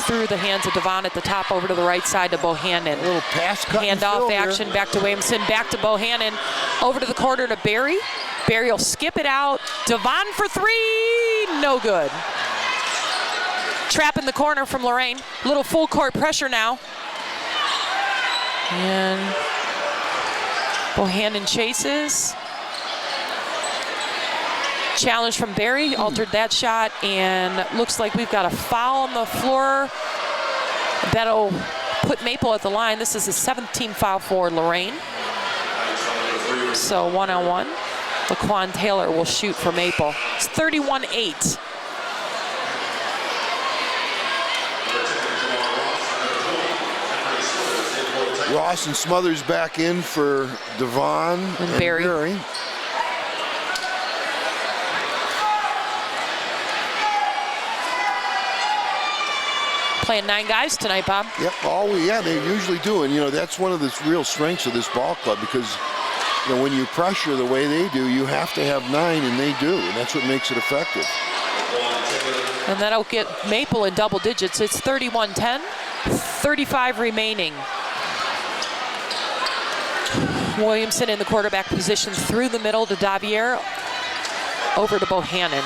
Through the hands of Devon at the top over to the right side to Bohannon. A little pass cut handoff action here. Back to Williamson, back to Bohannon. Over to the corner to Barry. Barry will skip it out. Devon for 3, no good. Trap in the corner from Lorain. Little full court pressure now. And Bohannon chases. Challenge from Barry, altered that shot, and looks like we've got a foul on the floor. That'll put Maple at the line. This is a 17th foul for Lorain. So 1-on-1. Laquan Taylor will shoot for Maple. It's 31-8. Ross and Smothers back in for Devon and Barry. Playing 9 guys tonight, Bob. Yep, yeah, they usually do. And, you know, that's one of the real strengths of this ball club because, you know, when you pressure the way they do, you have to have 9, and they do. And that's what makes it effective. And that'll get Maple in double digits. It's 31-10, 35 remaining. Williamson in the quarterback position through the middle to Davier. Over to Bohannon.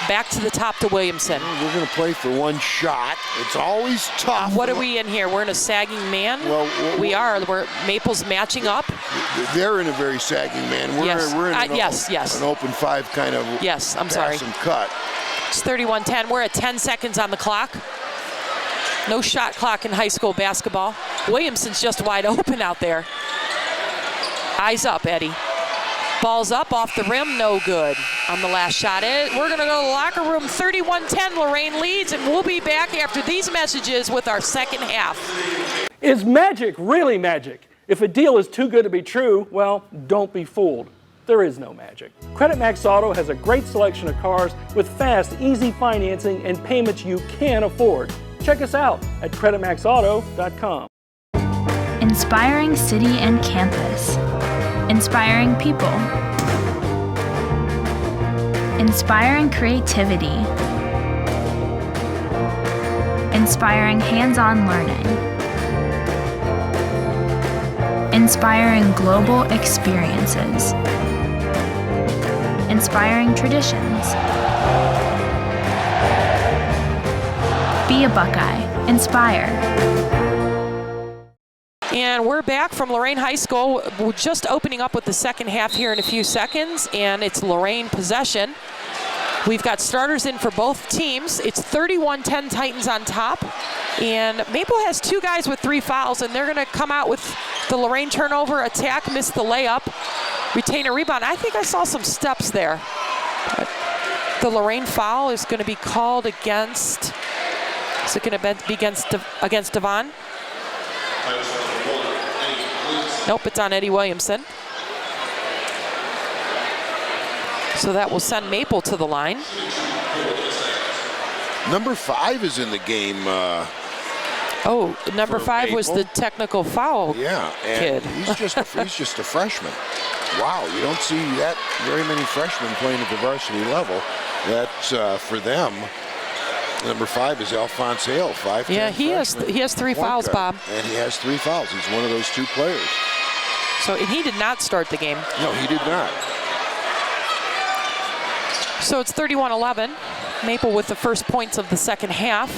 Back to the top to Williamson. We're going to play for one shot. It's always tough. What are we in here? We're in a sagging man? Well, we are. Maple's matching up. They're in a very sagging man. We're in an open 5 kind of pass and cut. It's 31-10. We're at 10 seconds on the clock. No shot clock in high school basketball. Williamson's just wide open out there. Eyes up, Eddie. Ball's up off the rim, no good on the last shot. We're going to go to the locker room. 31-10, Lorain leads, and we'll be back after these messages with our second half. Is magic really magic? If a deal is too good to be true, well, don't be fooled. There is no magic. Credit Max Auto has a great selection of cars with fast, easy financing and payments you can afford. Check us out at creditmaxauto.com. Inspiring city and campus. Inspiring people. Inspiring creativity. Inspiring hands-on learning. Inspiring global experiences. Inspiring traditions. Be a Buckeye. Inspire. And we're back from Lorain High School. We're just opening up with the second half here in a few seconds, and it's Lorain possession. We've got starters in for both teams. It's 31-10 Titans on top. And Maple has two guys with 3 fouls, and they're going to come out with the Lorain turnover, attack, miss the layup, retain a rebound. I think I saw some steps there. But the Lorain foul is going to be called against, is it going to be against Devon? Nope, it's on Eddie Williamson. So that will send Maple to the line. Number 5 is in the game. Number 5 was the technical foul and kid. he's just a freshman. Wow, you don't see that very many freshmen playing at the varsity level. That's for them. Number 5 is Alphonse Hale, 5'10". Yeah, he has 3 fouls, Bob. And he has 3 fouls. He's one of those 2 players. So, and he did not start the game. No, he did not. So it's 31-11. Maple with the first points of the second half.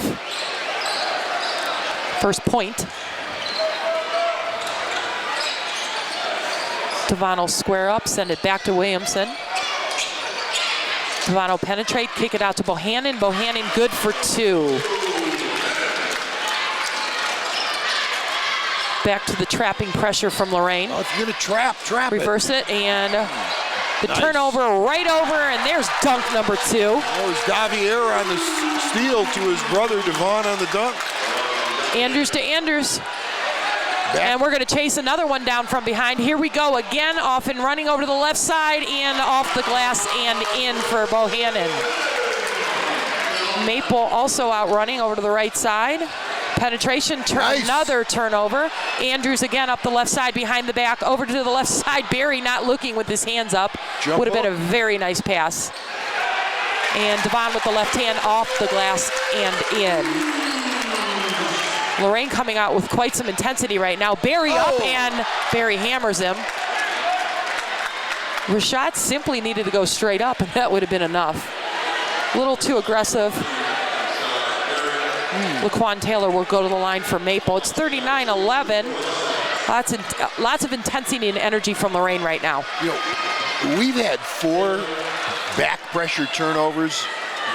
First point. Devon will square up, send it back to Williamson. Devon will penetrate, kick it out to Bohannon. Bohannon good for 2. Back to the trapping pressure from Lorain. Oh, if you're going to trap Reverse it, and the turnover right over, and there's dunk number 2. That was Davier on the steal to his brother Devon on the dunk. Anders to Anders. And we're going to chase another one down from behind. Here we go again, off and running over to the left side and off the glass and in for Bohannon. Maple also out running over to the right side. Penetration, another turnover. Andrews again up the left side behind the back, over to the left side. Barry not looking with his hands up. Would have been a very nice pass. And Devon with the left hand off the glass and in. Lorain coming out with quite some intensity right now. Barry up, and Barry hammers him. Rashad simply needed to go straight up, and that would have been enough. A little too aggressive. Laquan Taylor will go to the line for Maple. It's 39-11. Lots of intensity and energy from Lorain right now. You know, we've had 4 back pressure turnovers.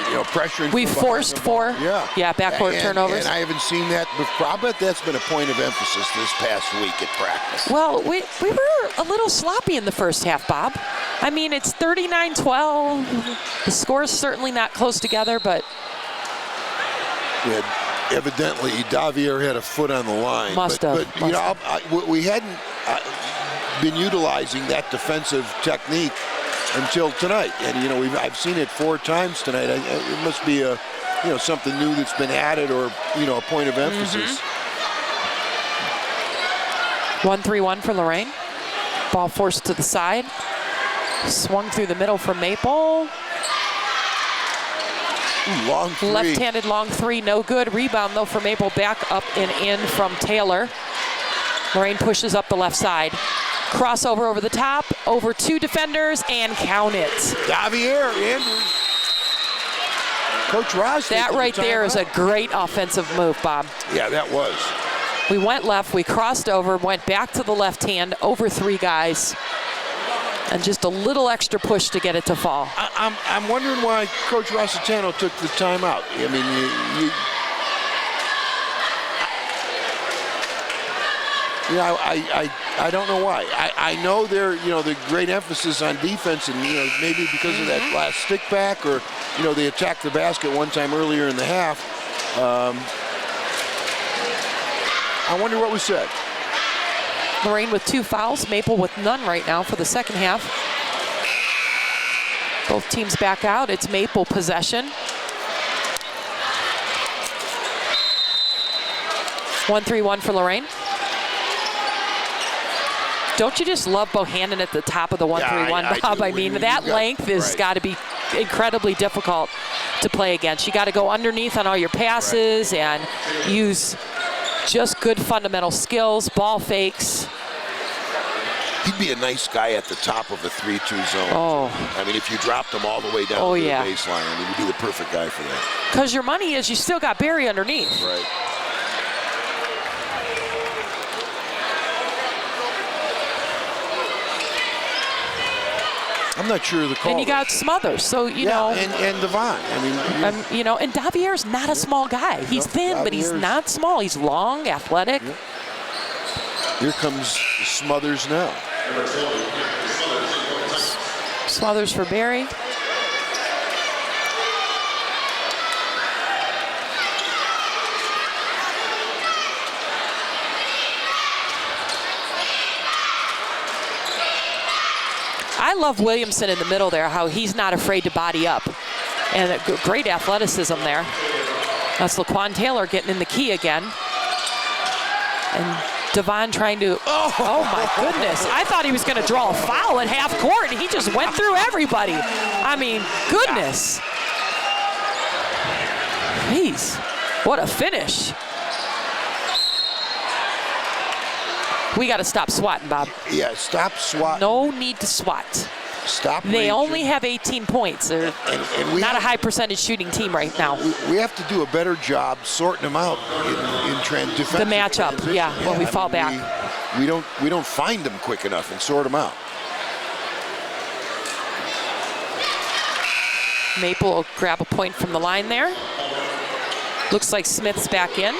You know, pressuring. We forced 4. Yeah, backcourt turnovers. And I haven't seen that before. I bet that's been a point of emphasis this past week at practice. Well, we were a little sloppy in the first half, Bob. I mean, it's 39-12. The score's certainly not close together, but evidently Davier had a foot on the line. Must have. You know, we hadn't been utilizing that defensive technique until tonight, and you know I've seen it 4 times tonight. It must be something new that's been added, or a point of emphasis. 1-3-1 for Lorain. Ball forced to the side. Swung through the middle for Maple. Long 3. Left-handed long 3, no good. Rebound though for Maple, back up and in from Taylor. Lorain pushes up the left side. Crossover over the top, over 2 defenders, and count it. Davier, Andrews. Coach Ross. That right there is a great offensive move, Bob. Yeah, that was. We went left, we crossed over, went back to the left hand, over 3 guys, and just a little extra push to get it to fall. I'm wondering why Coach Rossitano took the timeout. I mean, I don't know why. I know the great emphasis on defense, and maybe because of that last stick back, or they attacked the basket one time earlier in the half. I wonder what was said. Lorain with 2 fouls, Maple with none right now for the second half. Both teams back out. It's Maple possession. 1-3-1 for Lorain. Don't you just love Bohannon at the top of the 1-3-1, Bob? I mean, that length has got to be incredibly difficult to play against. You got to go underneath on all your passes and use just good fundamental skills, ball fakes. He'd be a nice guy at the top of the 3-2 zone. Oh. I mean, if you dropped him all the way down to the baseline, I mean, he'd be the perfect guy for that. Because your money is you still got Barry underneath. Right. I'm not sure of the call. And you got Smothers, so you know. And Devon. I mean, you know, and Davier's not a small guy. He's thin, but he's not small. He's long, athletic. Yep. Here comes Smothers now. Smothers for Barry. I love Williamson in the middle there, how he's not afraid to body up. And great athleticism there. That's Laquan Taylor getting in the key again. And Devon trying to, oh my goodness. I thought he was going to draw a foul at half court, and he just went through everybody. I mean, goodness. Jeez, what a finish. We got to stop swatting, Bob. Yeah, stop swatting. No need to swat. Stop. They only have 18 points. They're and we not a high percentage shooting team right now. We have to do a better job sorting them out in defense. The matchup, when we fall back. We don't find them quick enough and sort them out. Maple will grab a point from the line there. Looks like Smith's back in.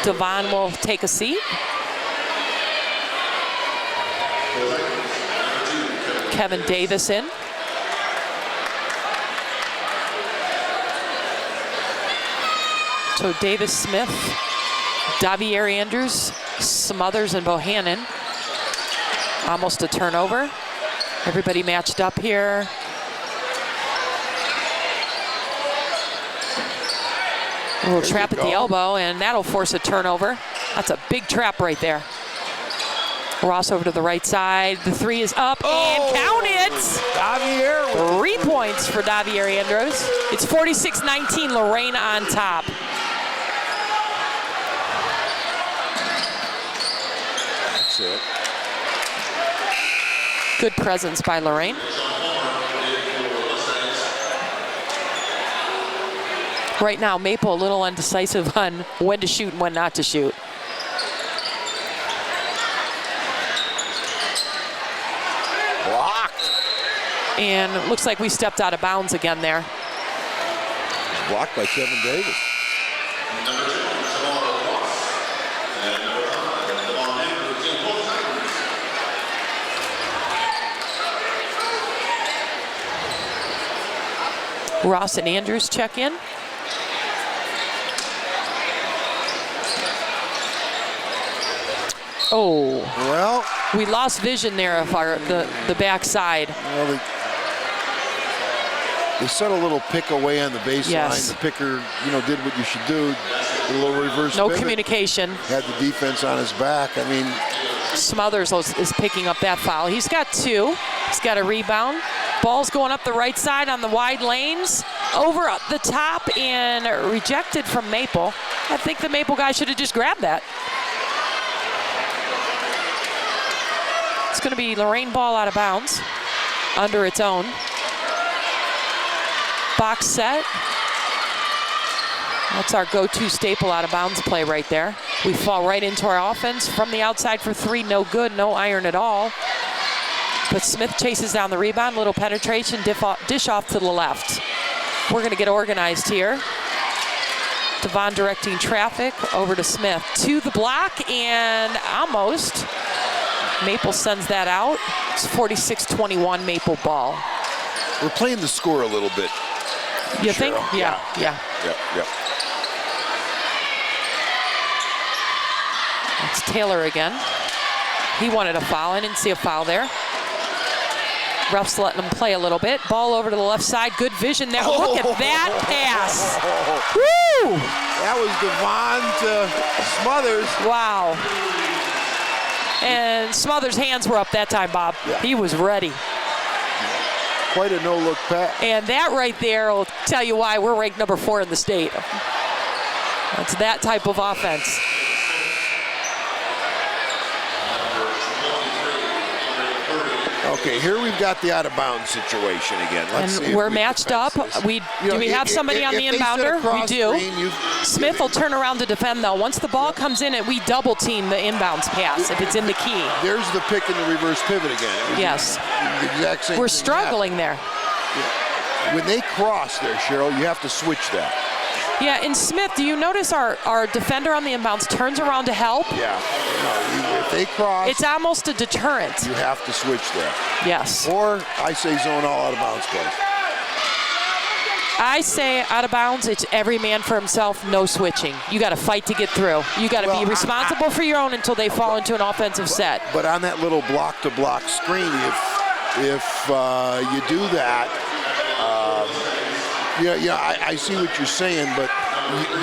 Devon will take a seat. Kevin Davis in. So Davis, Smith, Davier Andrews, Smothers, and Bohannon. Almost a turnover. Everybody matched up here. A little trap at the elbow, and that'll force a turnover. That's a big trap right there. Ross over to the right side. The 3 is up and count it. Davier. 3 points for Davier Andrews. It's 46-19, Lorain on top. That's it. Good presence by Lorain. Right now, Maple a little undecisive on when to shoot and when not to shoot. Blocked. And it looks like we stepped out of bounds again there. Blocked by Kevin Davis. Ross and Andrews check in. Oh. Well, we lost vision there of the backside. Well, they set a little pick away on the baseline. Yes. The picker, did what you should do. A little reverse No pivot. Communication. Had the defense on his back. I mean, Smothers is picking up that foul. He's got 2. He's got a rebound. Ball's going up the right side on the wide lanes. Over up the top and rejected from Maple. I think the Maple guy should have just grabbed that. It's going to be Lorain ball out of bounds under its own. Box set. That's our go-to staple out of bounds play right there. We fall right into our offense from the outside for 3. No good, no iron at all. But Smith chases down the rebound, little penetration, dish off to the left. We're going to get organized here. Devon directing traffic over to Smith. To the block and almost. Maple sends that out. It's 46-21 Maple ball. We're playing the score a little bit. You think? Yeah. Yep. It's Taylor again. He wanted a foul. I didn't see a foul there. Ref's letting him play a little bit. Ball over to the left side. Good vision there. Look at that pass. Woo! That was Devon to Smothers. Wow. And Smothers' hands were up that time, Bob. Yeah. He was ready. Quite a no-look pass. And that right there will tell you why we're ranked number 4 in the state. That's that type of offense. Okay, here we've got the out-of-bounds situation again. Let's see if we're we matched up. defend this. Do we have somebody on the inbounder? We do. Green, Smith will turn around to defend, though. Once the ball comes in, we double team the inbounds pass if it's in the key. There's the pick and the reverse pivot again. Yes. The exact same We're thing struggling there. happened. When they cross there, Cheryl, you have to switch that. Yeah, and Smith, do you notice our defender on the inbounds turns around to help? Yeah. No, if they cross, It's almost a deterrent. you have to switch that. Yes. Or I say zone all out of bounds play. I say out of bounds, it's every man for himself, no switching. You got to fight to get through. You got to be responsible for your own until they fall into an offensive set. But on that little block-to-block screen, if you do that, I see what you're saying, but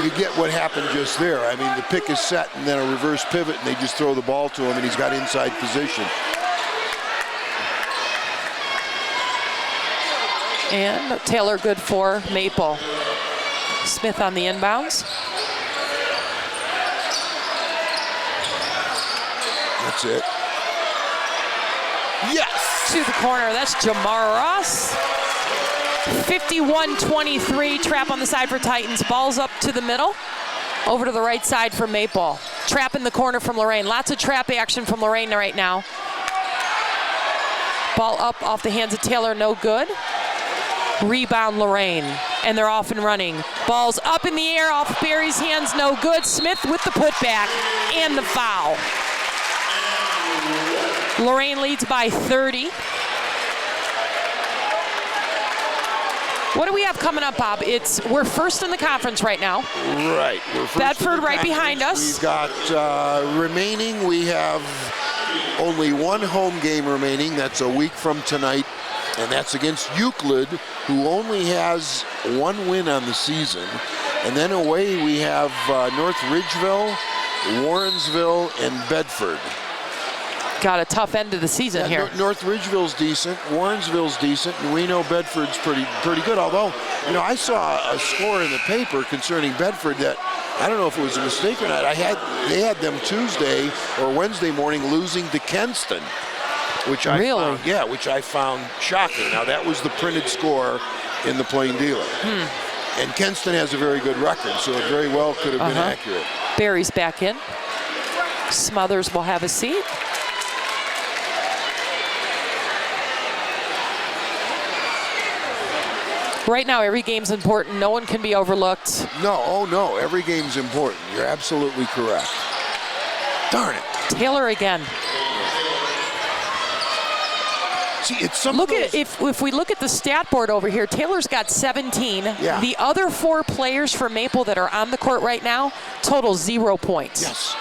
you get what happened just there. I mean, the pick is set and then a reverse pivot, and they just throw the ball to him, and he's got inside position. And Taylor good for Maple. Smith on the inbounds. That's it. Yes! To the corner, that's Jamar Ross. 51-23, trap on the side for Titans. Ball's up to the middle. Over to the right side for Maple. Trap in the corner from Lorain. Lots of trap action from Lorain right now. Ball up off the hands of Taylor, no good. Rebound Lorain, and they're off and running. Ball's up in the air off Barry's hands, no good. Smith with the putback and the foul. Lorain leads by 30. What do we have coming up, Bob? We're first in the conference right now. Right. We're first Bedford right behind us. We've got remaining, we have only one home game remaining. That's a week from tonight, and that's against Euclid, who only has one win on the season. And then away we have North Ridgeville, Warrensville, and Bedford. Got a tough end of the season here. North Ridgeville's decent, Warrensville's decent, and we know Bedford's pretty good. Although, I saw a score in the paper concerning Bedford that I don't know if it was a mistake or not. They had them Tuesday or Wednesday morning losing to Kenston, which I found shocking. Now that was the printed score in the Plain Dealer, and Kenston has a very good record, so it very well could have been accurate. Barry's back in. Smothers will have a seat. Right now, every game's important. No one can be overlooked. No, every game's important. You're absolutely correct. Darn it. Taylor again. See, it's some look at if we look at the stat board over here, Taylor's got 17. Yeah. The other 4 players for Maple that are on the court right now total 0 points. Yes.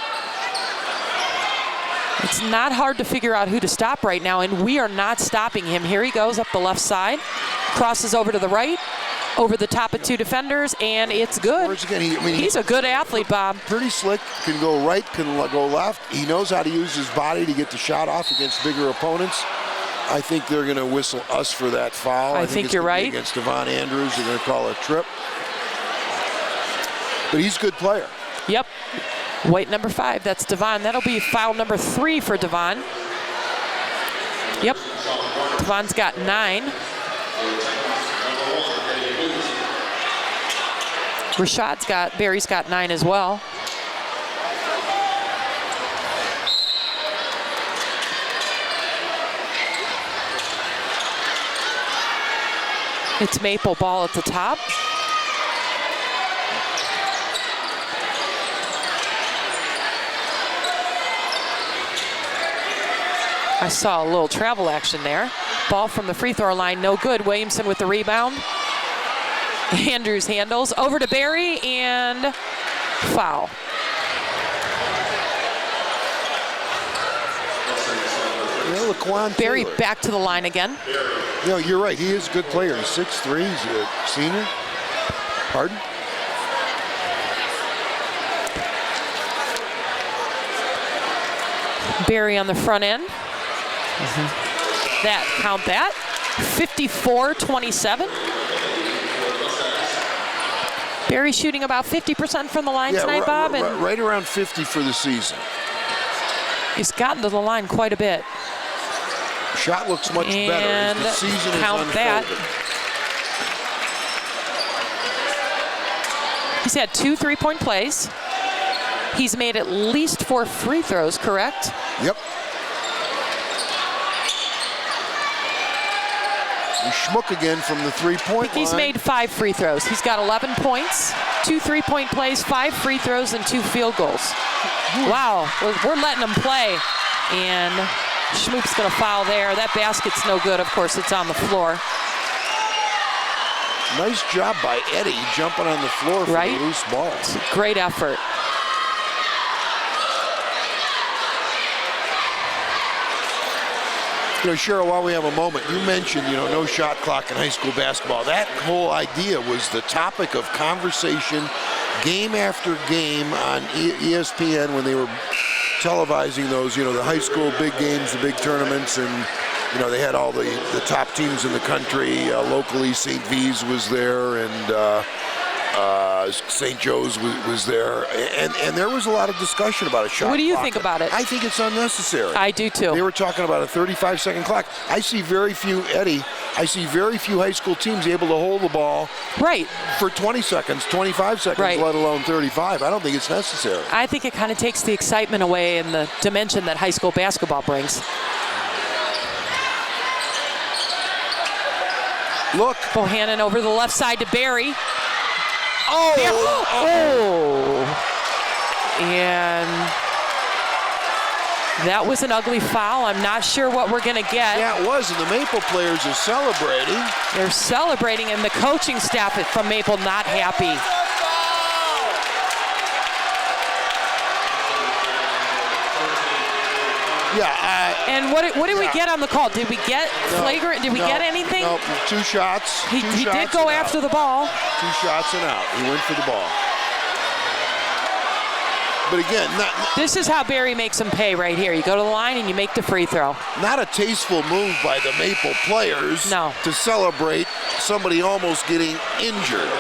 It's not hard to figure out who to stop right now, and we are not stopping him. Here he goes up the left side, crosses over to the right, over the top of 2 defenders, and it's good. He's a good athlete, Bob. Pretty slick, can go right, can go left. He knows how to use his body to get the shot off against bigger opponents. I think they're going to whistle us for that foul. I think you're right. Against Devon Andrews, they're going to call a trip. But he's a good player. Yep. White number 5, that's Devon. That'll be foul number 3 for Devon. Yep. Devon's got 9. Barry's got 9 as well. It's Maple ball at the top. I saw a little travel action there. Ball from the free throw line, no good. Williamson with the rebound. Andrews handles over to Barry and foul. Yeah, Laquan Barry Taylor. back to the line again. You know, you're right. He is a good player. He's 6'3". He's a senior. Pardon? Barry on the front end. Count that. 54-27. Barry shooting about 50% from the line tonight, Bob. And right around 50 for the season. He's gotten to the line quite a bit. Shot looks much better as the season is count that. unfolding. He's had 2 3-point plays. He's made at least 4 free throws, correct? Yep. Schmuck again from the 3-point line. He's made 5 free throws. He's got 11 points, 2 3-point plays, 5 free throws, and 2 field goals. Wow, we're letting him play. And Schmoop's gonna foul there. That basket's no good. Of course, it's on the floor. Nice job by Eddie jumping on the floor for the loose ball. Great effort. You know, Cheryl, while we have a moment, you mentioned, you know, no shot clock in high school basketball. That whole idea was the topic of conversation game after game on ESPN when they were televising those, you know, the high school big games, the big tournaments, and, you know, they had all the top teams in the country. Locally, St. V's was there, and St. Joe's was there, and there was a lot of discussion about a shot clock. What do you think about it? I think it's unnecessary. I do too. They were talking about a 35-second clock. I see very few high school teams able to hold the ball for 20 seconds, 25 seconds, let alone 35. I don't think it's necessary. I think it kind of takes the excitement away and the dimension that high school basketball brings. Look. Bohannon over the left side to Barry. And that was an ugly foul. I'm not sure what we're going to get. Yeah, it was, and the Maple players are celebrating. They're celebrating, and the coaching staff from Maple not happy. Yeah. And what did we get on the call? Did we get flagrant? Did we get anything? No, 2 shots. He did go after the ball. 2 shots and out. He went for the ball. But again, this is how Barry makes him pay right here. You go to the line and you make the free throw. Not a tasteful move by the Maple players to celebrate somebody almost getting injured.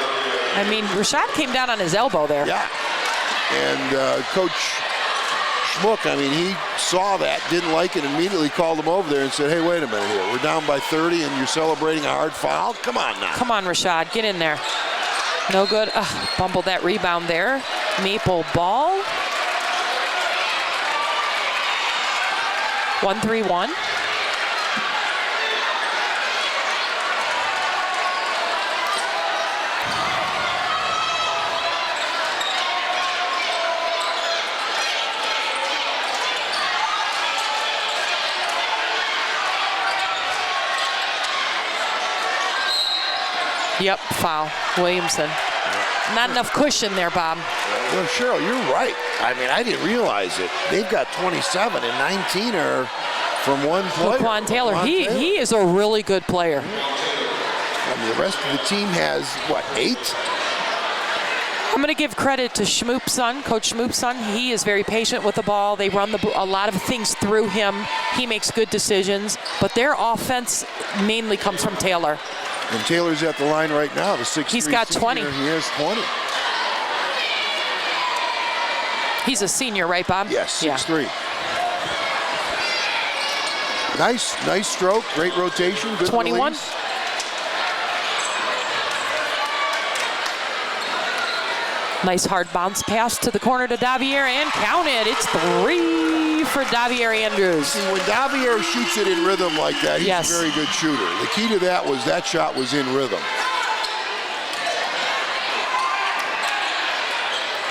I mean, Rashad came down on his elbow there. Yeah. And Coach Schmuck, I mean, he saw that, didn't like it, immediately called him over there and said, hey, wait a minute here. We're down by 30 and you're celebrating a hard foul? Come on now. Come on, Rashad. Get in there. No good. Bumbled that rebound there. Maple ball. 1-3-1. Yep, foul. Williamson. Not enough cushion there, Bob. Well, Cheryl, you're right. I mean, I didn't realize it. They've got 27 and 19 are from one player. Laquan Taylor. He is a really good player. I mean, the rest of the team has, what, 8? I'm going to give credit to Schmoop's son, Coach Schmoop's son. He is very patient with the ball. They run a lot of things through him. He makes good decisions. But their offense mainly comes from Taylor. And Taylor's at the line right now, the 6'3". He's got 20. He has 20. He's a senior, right, Bob? Yes, 6'3". Nice stroke, great rotation, good 21. release. Nice hard bounce pass to the corner to Davier, and count it. It's 3 for Davier Andrews. See, when Davier shoots it in rhythm like that, he's a very good shooter. The key to that was that shot was in rhythm.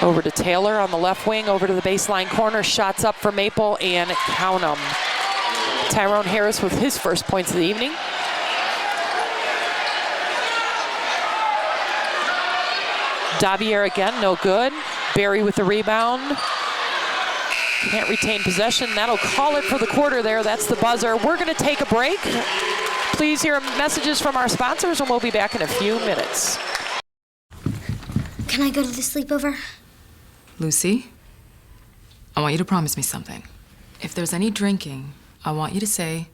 Over to Taylor on the left wing, over to the baseline corner. Shots up for Maple, and count them. Tyrone Harris with his first points of the evening. Davier again, no good. Barry with the rebound. Can't retain possession. That'll call it for the quarter there. That's the buzzer. We're going to take a break. Please hear messages from our sponsors, and we'll be back in a few minutes. Can I go to the sleepover? Lucy, I want you to promise me something. If there's any drinking, I want you to say,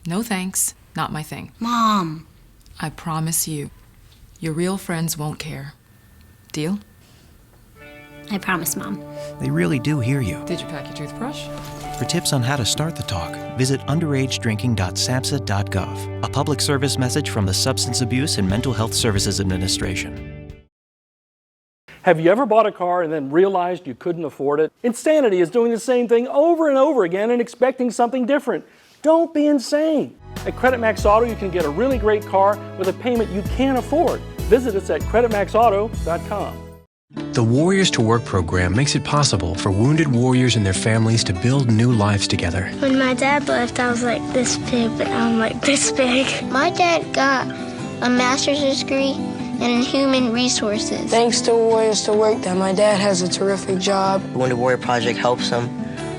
no thanks, not my thing. Mom. I promise you, your real friends won't care. Deal? I promise, Mom. They really do hear you. Did you pack your toothbrush? For tips on how to start the talk, visit underagedrinking.samhsa.gov. A public service message from the Substance Abuse and Mental Health Services Administration. Have you ever bought a car and then realized you couldn't afford it? Insanity is doing the same thing over and over again and expecting something different. Don't be insane. At Credit Max Auto, you can get a really great car with a payment you can't afford. Visit us at creditmaxauto.com. The Warriors to Work program makes it possible for wounded warriors and their families to build new lives together. When my dad left, I was like this big, but now I'm like this big. My dad got a master's degree in human resources. Thanks to Warriors to Work that my dad has a terrific job. The Wounded Warrior Project helps him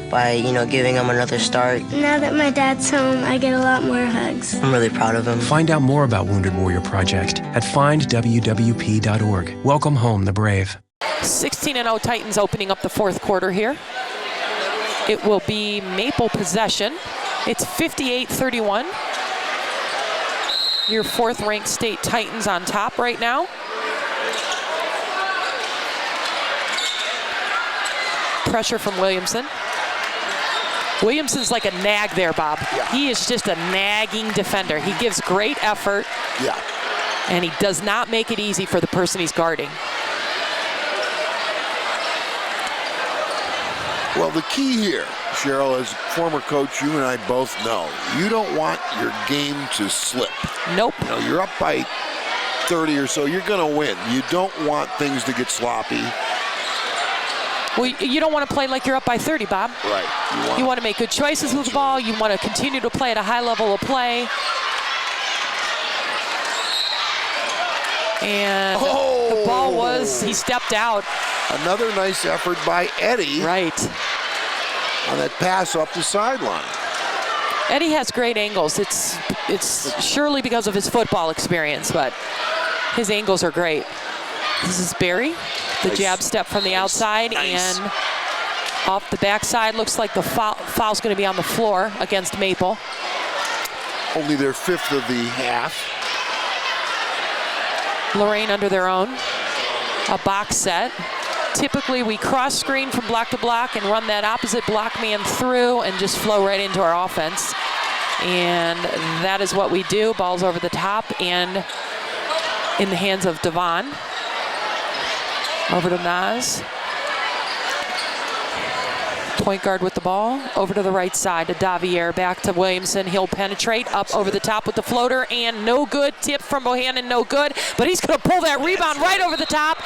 by, giving him another start. Now that my dad's home, I get a lot more hugs. I'm really proud of him. Find out more about Wounded Warrior Project at findwwp.org. Welcome home the brave. 16-0 Titans opening up the fourth quarter here. It will be Maple possession. It's 58-31. Your fourth-ranked state Titans on top right now. Pressure from Williamson. Williamson's like a nag there, Bob. Yeah. He is just a nagging defender. He gives great effort. Yeah. And he does not make it easy for the person he's guarding. Well, the key here, Cheryl, as former coach, you and I both know, you don't want your game to slip. Nope. You're up by 30 or so, you're going to win. You don't want things to get sloppy. Well, you don't want to play like you're up by 30, Bob. Right. You want to make good choices with the ball. You want to continue to play at a high level of play. And the ball he stepped out. Another nice effort by Eddie. Right. On that pass up the sideline. Eddie has great angles. It's surely because of his football experience, but his angles are great. This is Barry. The jab step from the outside and off the backside. Looks like the foul's going to be on the floor against Maple. Only their fifth of the half. Lorain under their own. A box set. Typically we cross screen from block to block and run that opposite block man through and just flow right into our offense. And that is what we do. Ball's over the top and in the hands of Devon. Over to Naz. Point guard with the ball. Over to the right side to Davier. Back to Williamson. He'll penetrate up over the top with the floater. And no good. Tip from Bohannon. No good. But he's going to pull that rebound right over the top.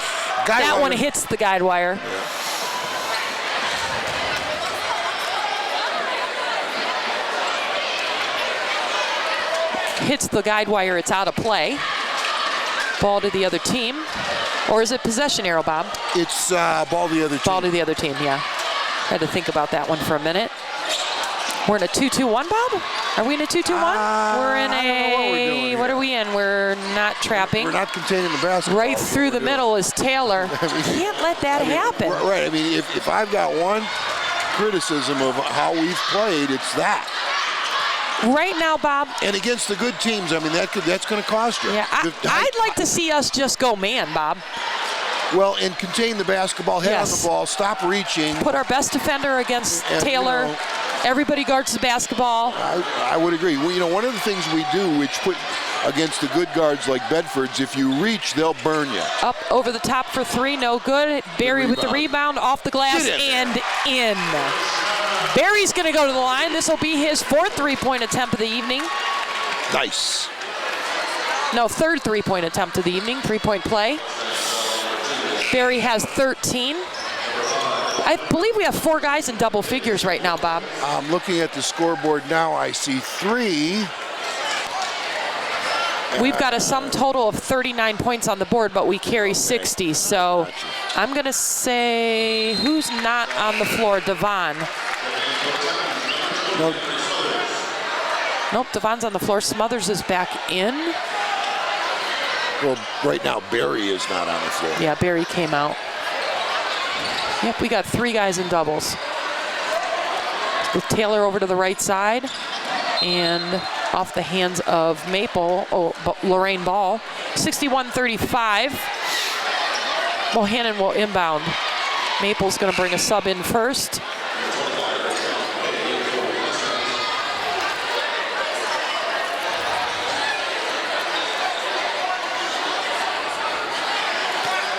That one hits the guide wire. Hits the guide wire. It's out of play. Ball to the other team. Or is it possession arrow, Bob? It's ball to the other team. Ball to the other team, yeah. Had to think about that one for a minute. We're in a 2-2-1, Bob? Are we in a 2-2-1? We're in a, what are we in? We're not trapping. We're not containing the basketball. Right through the middle is Taylor. Can't let that happen. Right, I mean, if I've got one criticism of how we've played, it's that. Right now, Bob. And against the good teams, I mean, that's going to cost you. Yeah, I'd like to see us just go man, Bob. Well, and contain the basketball, head on the ball, stop reaching. Put our best defender against Taylor. Everybody guards the basketball. I would agree. Well, one of the things we do, which put against the good guards like Bedford's, if you reach, they'll burn you. Up over the top for three, no good. Barry with the rebound, off the glass and in. Barry's going to go to the line. This will be his fourth three-point attempt of the evening. Nice. No, third three-point attempt of the evening, three-point play. Barry has 13. I believe we have 4 guys in double figures right now, Bob. I'm looking at the scoreboard now. I see 3. We've got a sum total of 39 points on the board, but we carry 60. So I'm going to say, who's not on the floor? Devon. Nope, Devon's on the floor. Smothers is back in. Well, right now, Barry is not on the floor. Yeah, Barry came out. Yep, we got 3 guys in doubles. With Taylor over to the right side. And off the hands of Maple, Lorain ball. 61-35. Bohannon will inbound. Maple's going to bring a sub in first.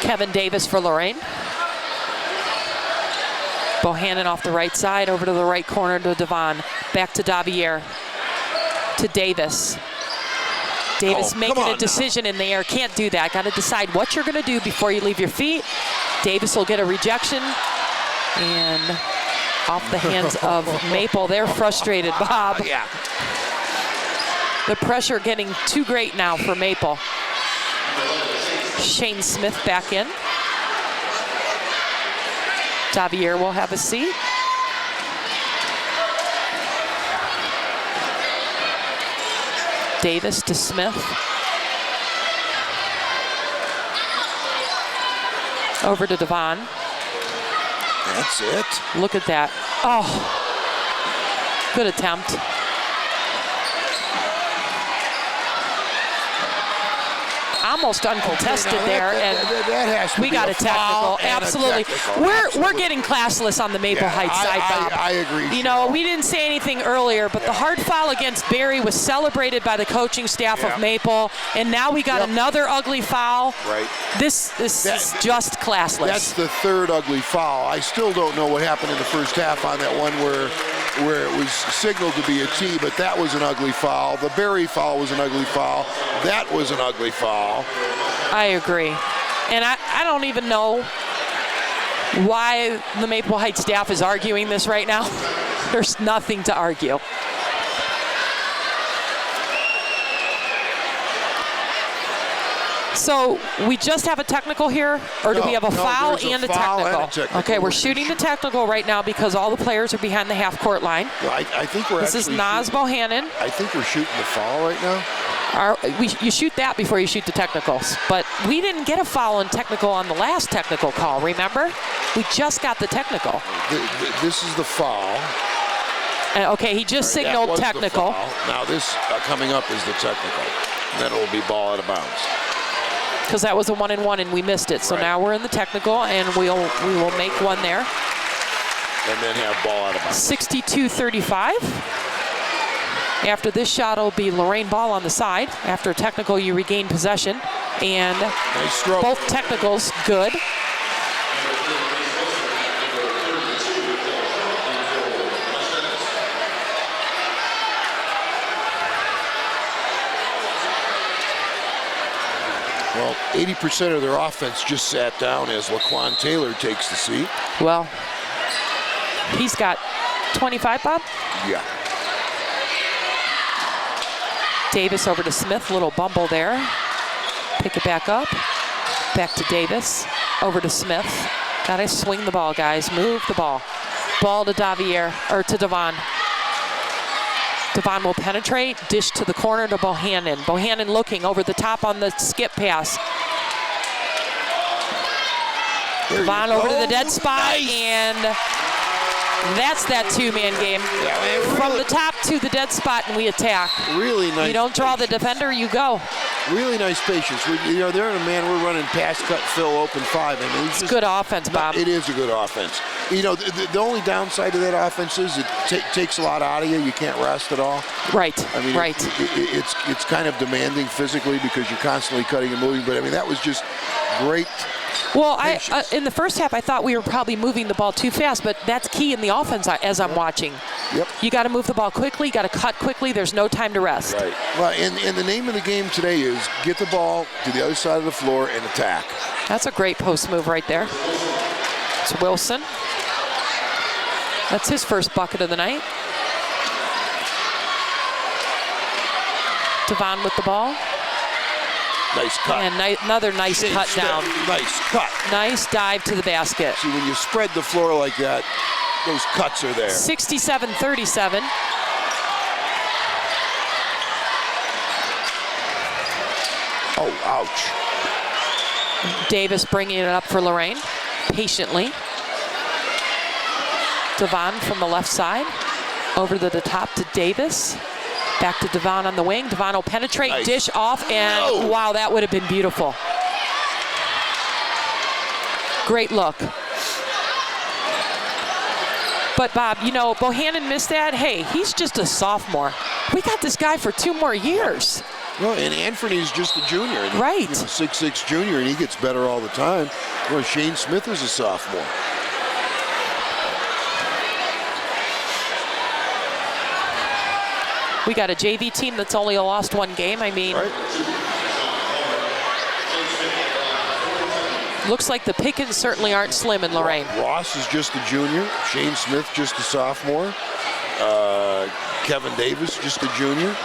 Kevin Davis for Lorain. Bohannon off the right side, over to the right corner to Devon. Back to Davier. To Davis. Davis making a decision in the air. Can't do that. Got to decide what you're going to do before you leave your feet. Davis will get a rejection. And off the hands of Maple. They're frustrated, Bob. Yeah. The pressure getting too great now for Maple. Shane Smith back in. Davier will have a seat. Davis to Smith. Over to Devon. That's it. Look at that. Oh, good attempt. Almost uncontested there, and that has to we be got a technical. Absolutely. We're getting classless on the Maple Heights side, Bob. I agree. You know, we didn't say anything earlier, but the hard foul against Barry was celebrated by the coaching staff of Maple, and now we got another ugly foul. Right. This is just classless. That's the third ugly foul. I still don't know what happened in the first half on that one where it was signaled to be a tee, but that was an ugly foul. The Barry foul was an ugly foul. That was an ugly foul. I agree. And I don't even know why the Maple Heights staff is arguing this right now. There's nothing to argue. So we just have a technical here, or do we have a foul and a technical? Okay, we're shooting the technical right now because all the players are behind the half-court line. Well, I think we're This is Naz Bohannon. I think we're shooting the foul right now. You shoot that before you shoot the technicals. But we didn't get a foul and technical on the last technical call, remember? We just got the technical. This is the foul. Okay, he just signaled technical. Now this coming up is the technical. Then it will be ball out of bounds. Because that was a 1-and-1 and we missed it. So now we're in the technical and we will make one there. And then have ball out of bounds. 62-35. After this shot, it'll be Lorain ball on the side. After a technical, you regain possession. And nice stroke. Both technicals good. Well, 80% of their offense just sat down as Laquan Taylor takes the seat. Well, he's got 25, Bob? Yeah. Davis over to Smith, little bumble there. Pick it back up. Back to Davis, over to Smith. Gotta swing the ball, guys, move the ball. Ball to Davier, or to Devon. Devon will penetrate, dish to the corner to Bohannon. Bohannon looking over the top on the skip pass. Devon over to the dead spot, and that's that two-man game. From the top to the dead spot, and we attack. Really nice. You don't draw the defender, you go. Really nice patience. They're in a man, we're running pass, cut, fill, open 5. I mean, it's good offense, Bob. It is a good offense. You know, the only downside to that offense is it takes a lot out of you. You can't rest at all. Right, I mean, right. It's kind of demanding physically because you're constantly cutting and moving. But, I mean, that was just great. Well, in the first half, I thought we were probably moving the ball too fast, but that's key in the offense as I'm watching. Yep. You got to move the ball quickly, you got to cut quickly, there's no time to rest. Right. Well, and the name of the game today is get the ball to the other side of the floor and attack. That's a great post move right there. It's Wilson. That's his first bucket of the night. Devon with the ball. Nice cut. And another nice Shane cut Smith, down. Nice cut. Nice dive to the basket. See, when you spread the floor like that, those cuts are there. 67-37. Oh, ouch. Davis bringing it up for Lorain, patiently. Devon from the left side, over to the top to Davis. Back to Devon on the wing. Devon will penetrate, Nice. dish off, and wow, that would have been beautiful. Great look. But Bob, you know, Bohannon missed that. Hey, he's just a sophomore. We got this guy for 2 more years. Well, and Anthony's just a junior. And, right. You know, 6'6" junior, and he gets better all the time. Well, Shane Smith is a sophomore. We got a JV team that's only lost 1 game. I mean, looks like the pickings certainly aren't slim in Lorain. Ross is just a junior. Shane Smith just a sophomore. Kevin Davis just a junior.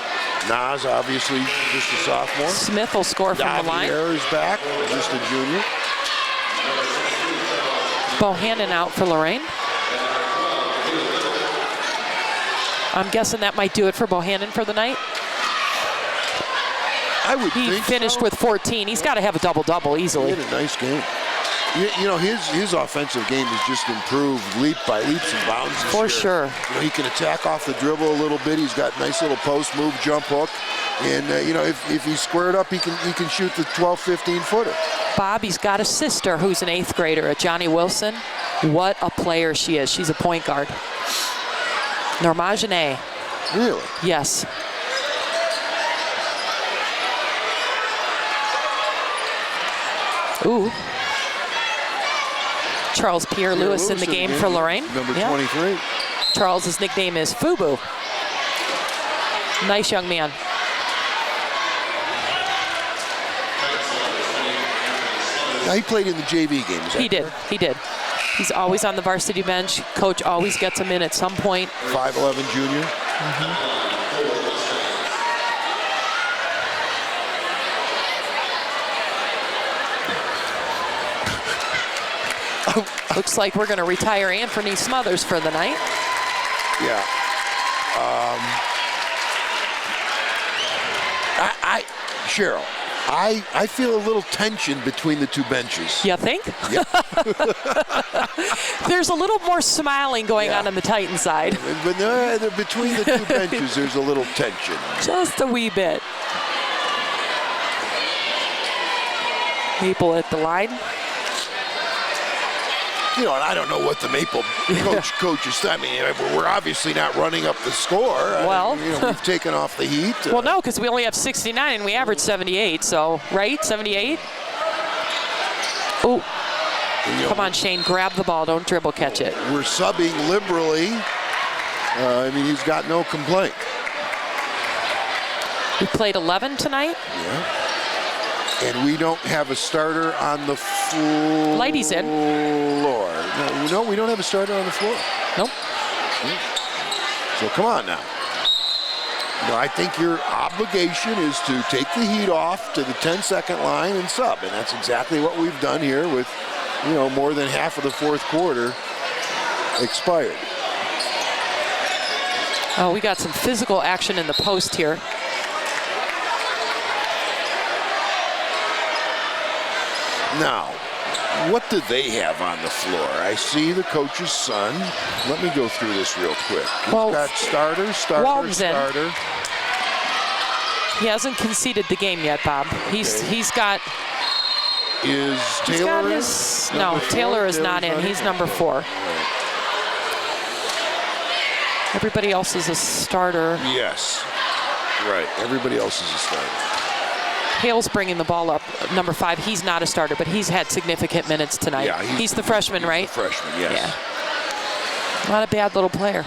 Nas obviously just a sophomore. Smith will score from the line. Javier is back, just a junior. Bohannon out for Lorain. I'm guessing that might do it for Bohannon for the night. I would think He finished with 14. He's got to have a double-double easily. He had a nice game. You know, his offensive game has just improved leaps and bounds this For year. sure. You know, he can attack off the dribble a little bit. He's got nice little post move, jump hook. And, you know, if he's squared up, he can shoot the 12, 15-footer. Bobby's got a sister who's an 8th grader at Johnny Wilson. What a player she is. She's a point guard. Normagine. Really? Yes. Ooh. Charles Pierre-Louis in the game for Lorain. Number 23. Charles's nickname is Fubu. Nice young man. Now, he played in the JV game. Is that He did. correct? He did. He's always on the varsity bench. Coach always gets him in at some point. 5'11" junior. Looks like we're going to retire Anthony Smothers for the night. Yeah. Cheryl, I feel a little tension between the 2 benches. You think? Yeah. There's a little more smiling going on the Titan side. But between the 2 benches, there's a little tension. Just a wee bit. Maple at the line. You know, and I don't know what the Maple coach is. I mean, we're obviously not running up the score. Well, you know, we've taken off the heat. Well, no, because we only have 69 and we average 78. So, right? 78? Oh, come on, Shane. Grab the ball. Don't dribble catch it. We're subbing liberally. I mean, he's got no complaint. We played 11 tonight. Yeah. And we don't have a starter on the floor. Lighty's in. No, we don't have a starter on the floor. Nope. So come on now. No, I think your obligation is to take the heat off to the 10-second line and sub. And that's exactly what we've done here with, you know, more than half of the 4th quarter expired. Oh, we got some physical action in the post here. Now, what do they have on the floor? I see the coach's son. Let me go through this real quick. He's got starter. Walton's in. He hasn't conceded the game yet, Bob. He's got. Is Taylor in? No, Taylor is not in. He's number 4. Everybody else is a starter. Yes. Right. Everybody else is a starter. Hale's bringing the ball up, number 5. He's not a starter, but he's had significant minutes tonight. Yeah, he's the freshman, right? The freshman, yes. Yeah. Not a bad little player.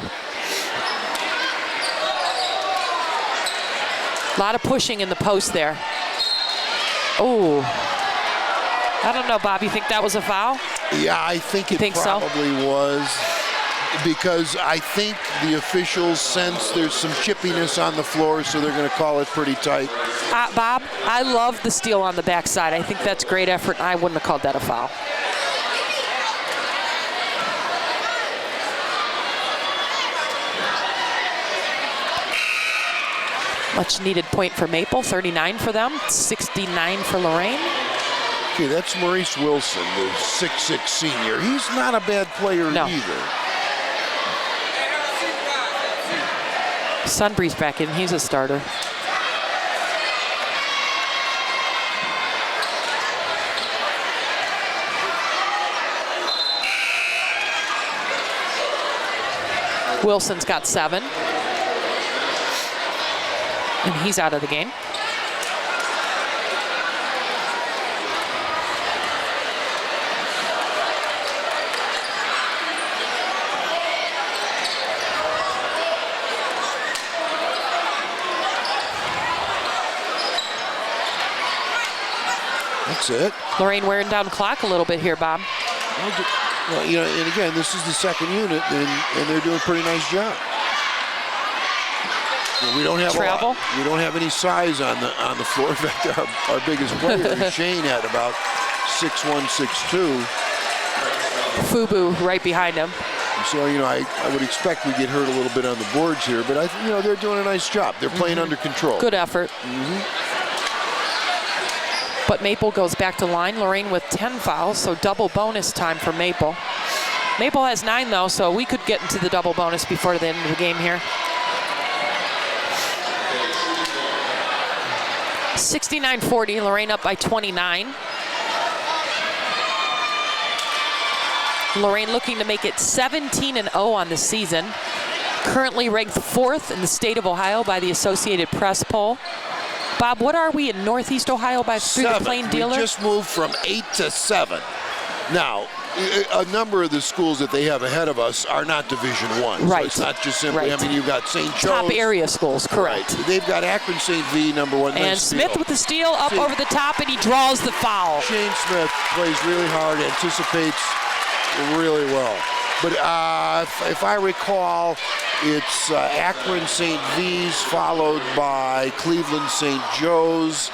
A lot of pushing in the post there. Oh. I don't know, Bob. You think that was a foul? Yeah, I think it probably was. because I think the officials sense there's some chippiness on the floor, so they're going to call it pretty tight. Bob, I love the steal on the backside. I think that's great effort, and I wouldn't have called that a foul. Much needed point for Maple, 39 for them, 69 for Lorain. Okay, that's Maurice Wilson, the 6'6" senior. He's not a bad player either. Sunbury's back in, he's a starter. Wilson's got 7. And he's out of the game. That's it. Lorain wearing down clock a little bit here, Bob. Well, you know, and again, this is the second unit, and they're doing a pretty nice job. We don't have travel. We don't have any size on the floor. In fact, our biggest player, Shane, had about 6'1", 6'2". Fubu right behind him. So, you know, I would expect we get hurt a little bit on the boards here, but you know, they're doing a nice job. They're playing under control. Good effort. But Maple goes back to line. Lorain with 10 fouls, so double bonus time for Maple. Maple has 9 though, so we could get into the double bonus before the end of the game here. 69-40, Lorain up by 29. Lorain looking to make it 17-0 on the season. Currently ranked 4th in the state of Ohio by the Associated Press poll. Bob, what are we in Northeast Ohio through the Plain Dealer? We just moved from 8 to 7. Now, a number of the schools that they have ahead of us are not Division I. Right. So it's not just simply, I mean, you've got St. Joe's. Top area schools, correct. Right. They've got Akron St. V, number 1. And Smith with the steal up over the top, and he draws the foul. Shane Smith plays really hard, anticipates really well. But if I recall, it's Akron St. V's, followed by Cleveland St. Joe's,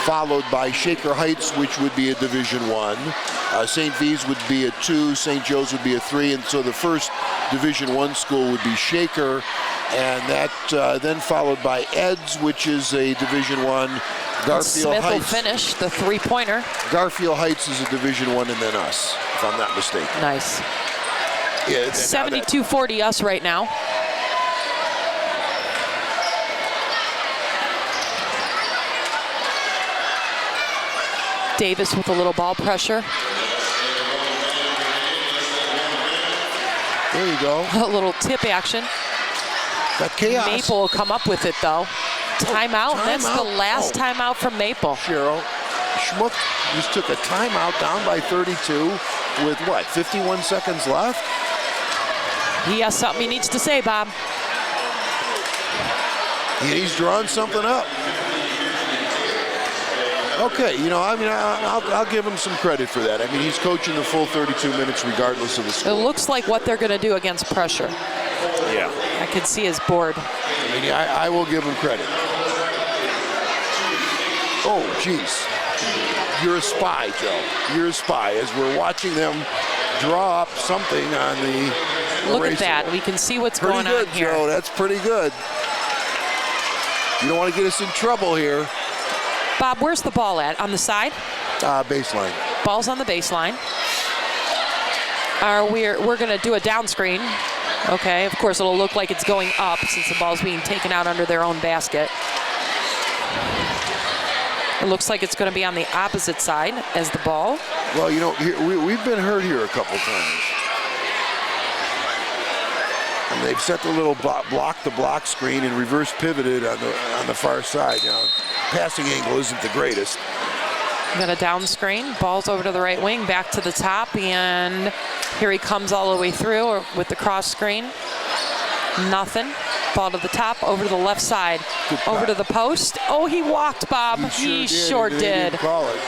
followed by Shaker Heights, which would be a Division I. St. V's would be a 2, St. Joe's would be a 3, and so the first Division I school would be Shaker, and that then followed by Ed's, which is a Division I. Garfield Smith Heights. will finish the 3-pointer. Garfield Heights is a Division I, and then us, if I'm not mistaken. Nice. Yeah, 72-40 us right now. Davis with a little ball pressure. There you go. A little tip action. Got chaos. Maple will come up with it though. Timeout. That's the last timeout from Maple. Cheryl, Schmuck just took a timeout down by 32 with what, 51 seconds left? He has something he needs to say, Bob. He's drawing something up. Okay, you know, I mean, I'll give him some credit for that. I mean, he's coaching the full 32 minutes regardless of the score. It looks like what they're going to do against pressure. Yeah. I can see his board. I mean, I will give him credit. Oh, geez. You're a spy, Joe. You're a spy as we're watching them draw up something on the Look at that. We can see what's going on here. Joe. That's pretty good. You don't want to get us in trouble here. Bob, where's the ball at? On the side? Baseline. Ball's on the baseline. We're going to do a down screen. Okay, of course it'll look like it's going up since the ball's being taken out under their own basket. It looks like it's going to be on the opposite side as the ball. Well, you know, we've been hurt here a couple times. And they've set the little block screen and reverse pivoted on the far side. You know, passing angle isn't the greatest. Got a down screen, ball's over to the right wing, back to the top, and here he comes all the way through with the cross screen. Nothing. Ball to the top, over to the left side, over to the post. Oh, he walked, Bob. He sure did. Call it.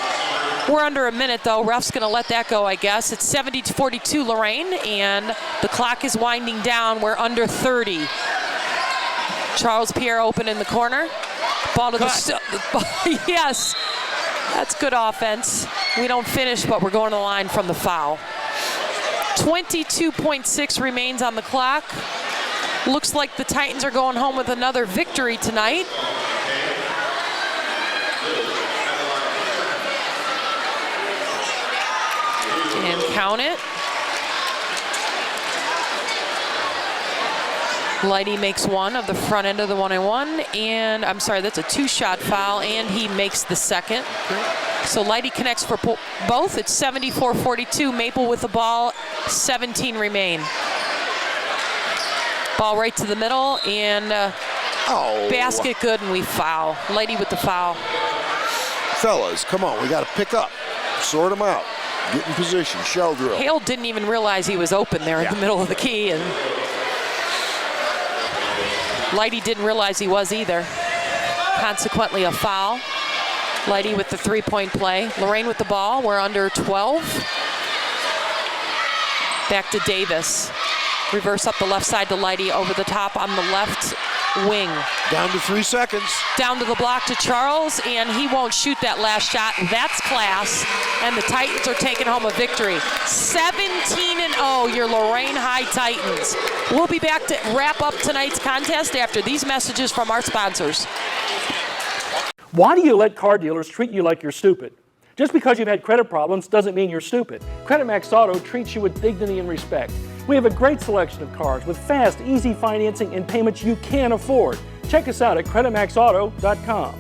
We're under a minute, though. Ref's going to let that go, I guess. It's 70-42 Lorain, and the clock is winding down. We're under 30. Charles Pierre open in the corner. Ball to the... Yes, that's good offense. We don't finish, but we're going to the line from the foul. 22.6 remains on the clock. Looks like the Titans are going home with another victory tonight. And count it. Lighty makes one of the front end of the 1-and-1, and I'm sorry, that's a two-shot foul, and he makes the second. So Lighty connects for both. It's 74-42. Maple with the ball. 17 remain. Ball right to the middle, and basket good, and we foul. Lighty with the foul. Fellas, come on, we got to pick up, sort them out, get in position, shell drill. Hale didn't even realize he was open there in the middle of the key, and Lighty didn't realize he was either. Consequently, a foul. Lighty with the three-point play. Lorain with the ball. We're under 12. Back to Davis. Reverse up the left side to Lighty, over the top on the left wing. Down to 3 seconds. Down to the block to Charles, and he won't shoot that last shot. That's class, and the Titans are taking home a victory. 17-0, your Lorain High Titans. We'll be back to wrap up tonight's contest after these messages from our sponsors. Why do you let car dealers treat you like you're stupid? Just because you've had credit problems doesn't mean you're stupid. Credit Max Auto treats you with dignity and respect. We have a great selection of cars with fast, easy financing and payments you can afford. Check us out at creditmaxauto.com.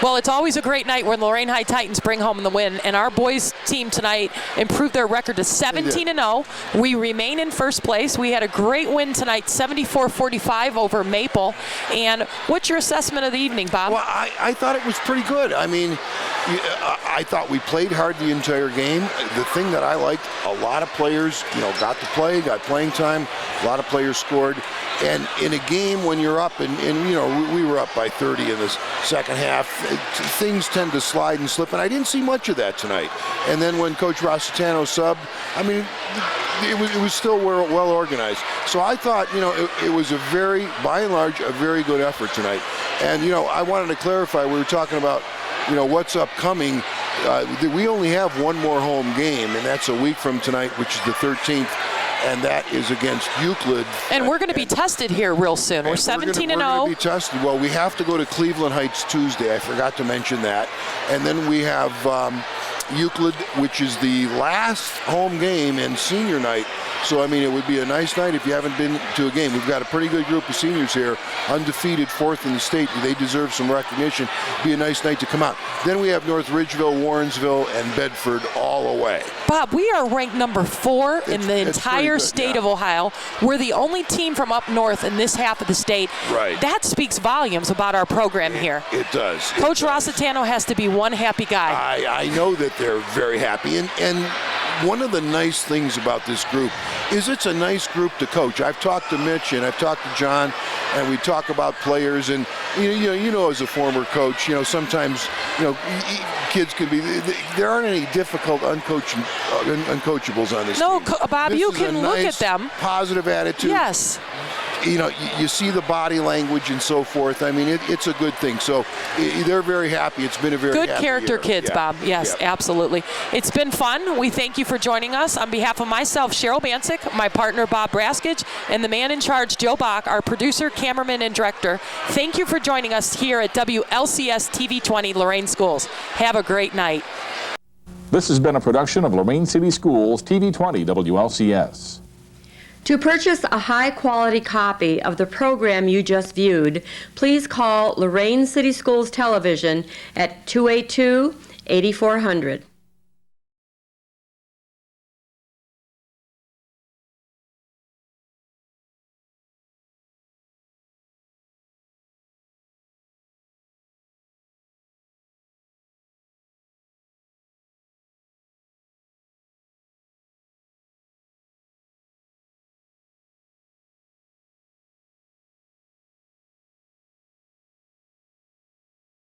Well, it's always a great night when Lorain High Titans bring home the win, and our boys team tonight improved their record to 17-0. We remain in first place. We had a great win tonight, 74-45 over Maple. And what's your assessment of the evening, Bob? Well, I thought it was pretty good. I mean, I thought we played hard the entire game. The thing that I liked, a lot of players, got to play, got playing time. A lot of players scored. And in a game when you're up, and we were up by 30 in the second half, things tend to slide and slip, and I didn't see much of that tonight. And then when Coach Rossitano subbed, I mean, it was still well organized. So I thought, it was by and large, a very good effort tonight. And, I wanted to clarify, we were talking about, what's upcoming. We only have one more home game, and that's a week from tonight, which is the 13th. And that is against Euclid. And we're going to be tested here real soon. We're 17-0. We're going to be tested. Well, we have to go to Cleveland Heights Tuesday. I forgot to mention that. And then we have Euclid, which is the last home game and senior night. So, I mean, it would be a nice night if you haven't been to a game. We've got a pretty good group of seniors here, undefeated, fourth in the state. They deserve some recognition. Be a nice night to come out. Then we have North Ridgeville, Warrensville, and Bedford all away. Bob, we are ranked number 4 in the entire state of Ohio. We're the only team from up north in this half of the state. Right. That speaks volumes about our program here. It does. Coach Rossitano has to be one happy guy. I know that they're very happy. And one of the nice things about this group is it's a nice group to coach. I've talked to Mitch and I've talked to John, and we talk about players. And as a former coach, sometimes kids can be. There aren't any difficult uncoachables on this team. Bob, you can look at them. Positive attitude. Yes. You see the body language and so forth. I mean, it's a good thing. So they're very happy. It's been a very good happy character year. kids, Bob. Yes, absolutely. It's been fun. We thank you for joining us. On behalf of myself, Cheryl Bancic, my partner, Bob Braskich, and the man in charge, Joe Bach, our producer, cameraman, and director, thank you for joining us here at WLCS TV 20 Lorain Schools. Have a great night. This has been a production of Lorain City Schools TV 20 WLCS. To purchase a high-quality copy of the program you just viewed, please call Lorain City Schools Television at 282-8400.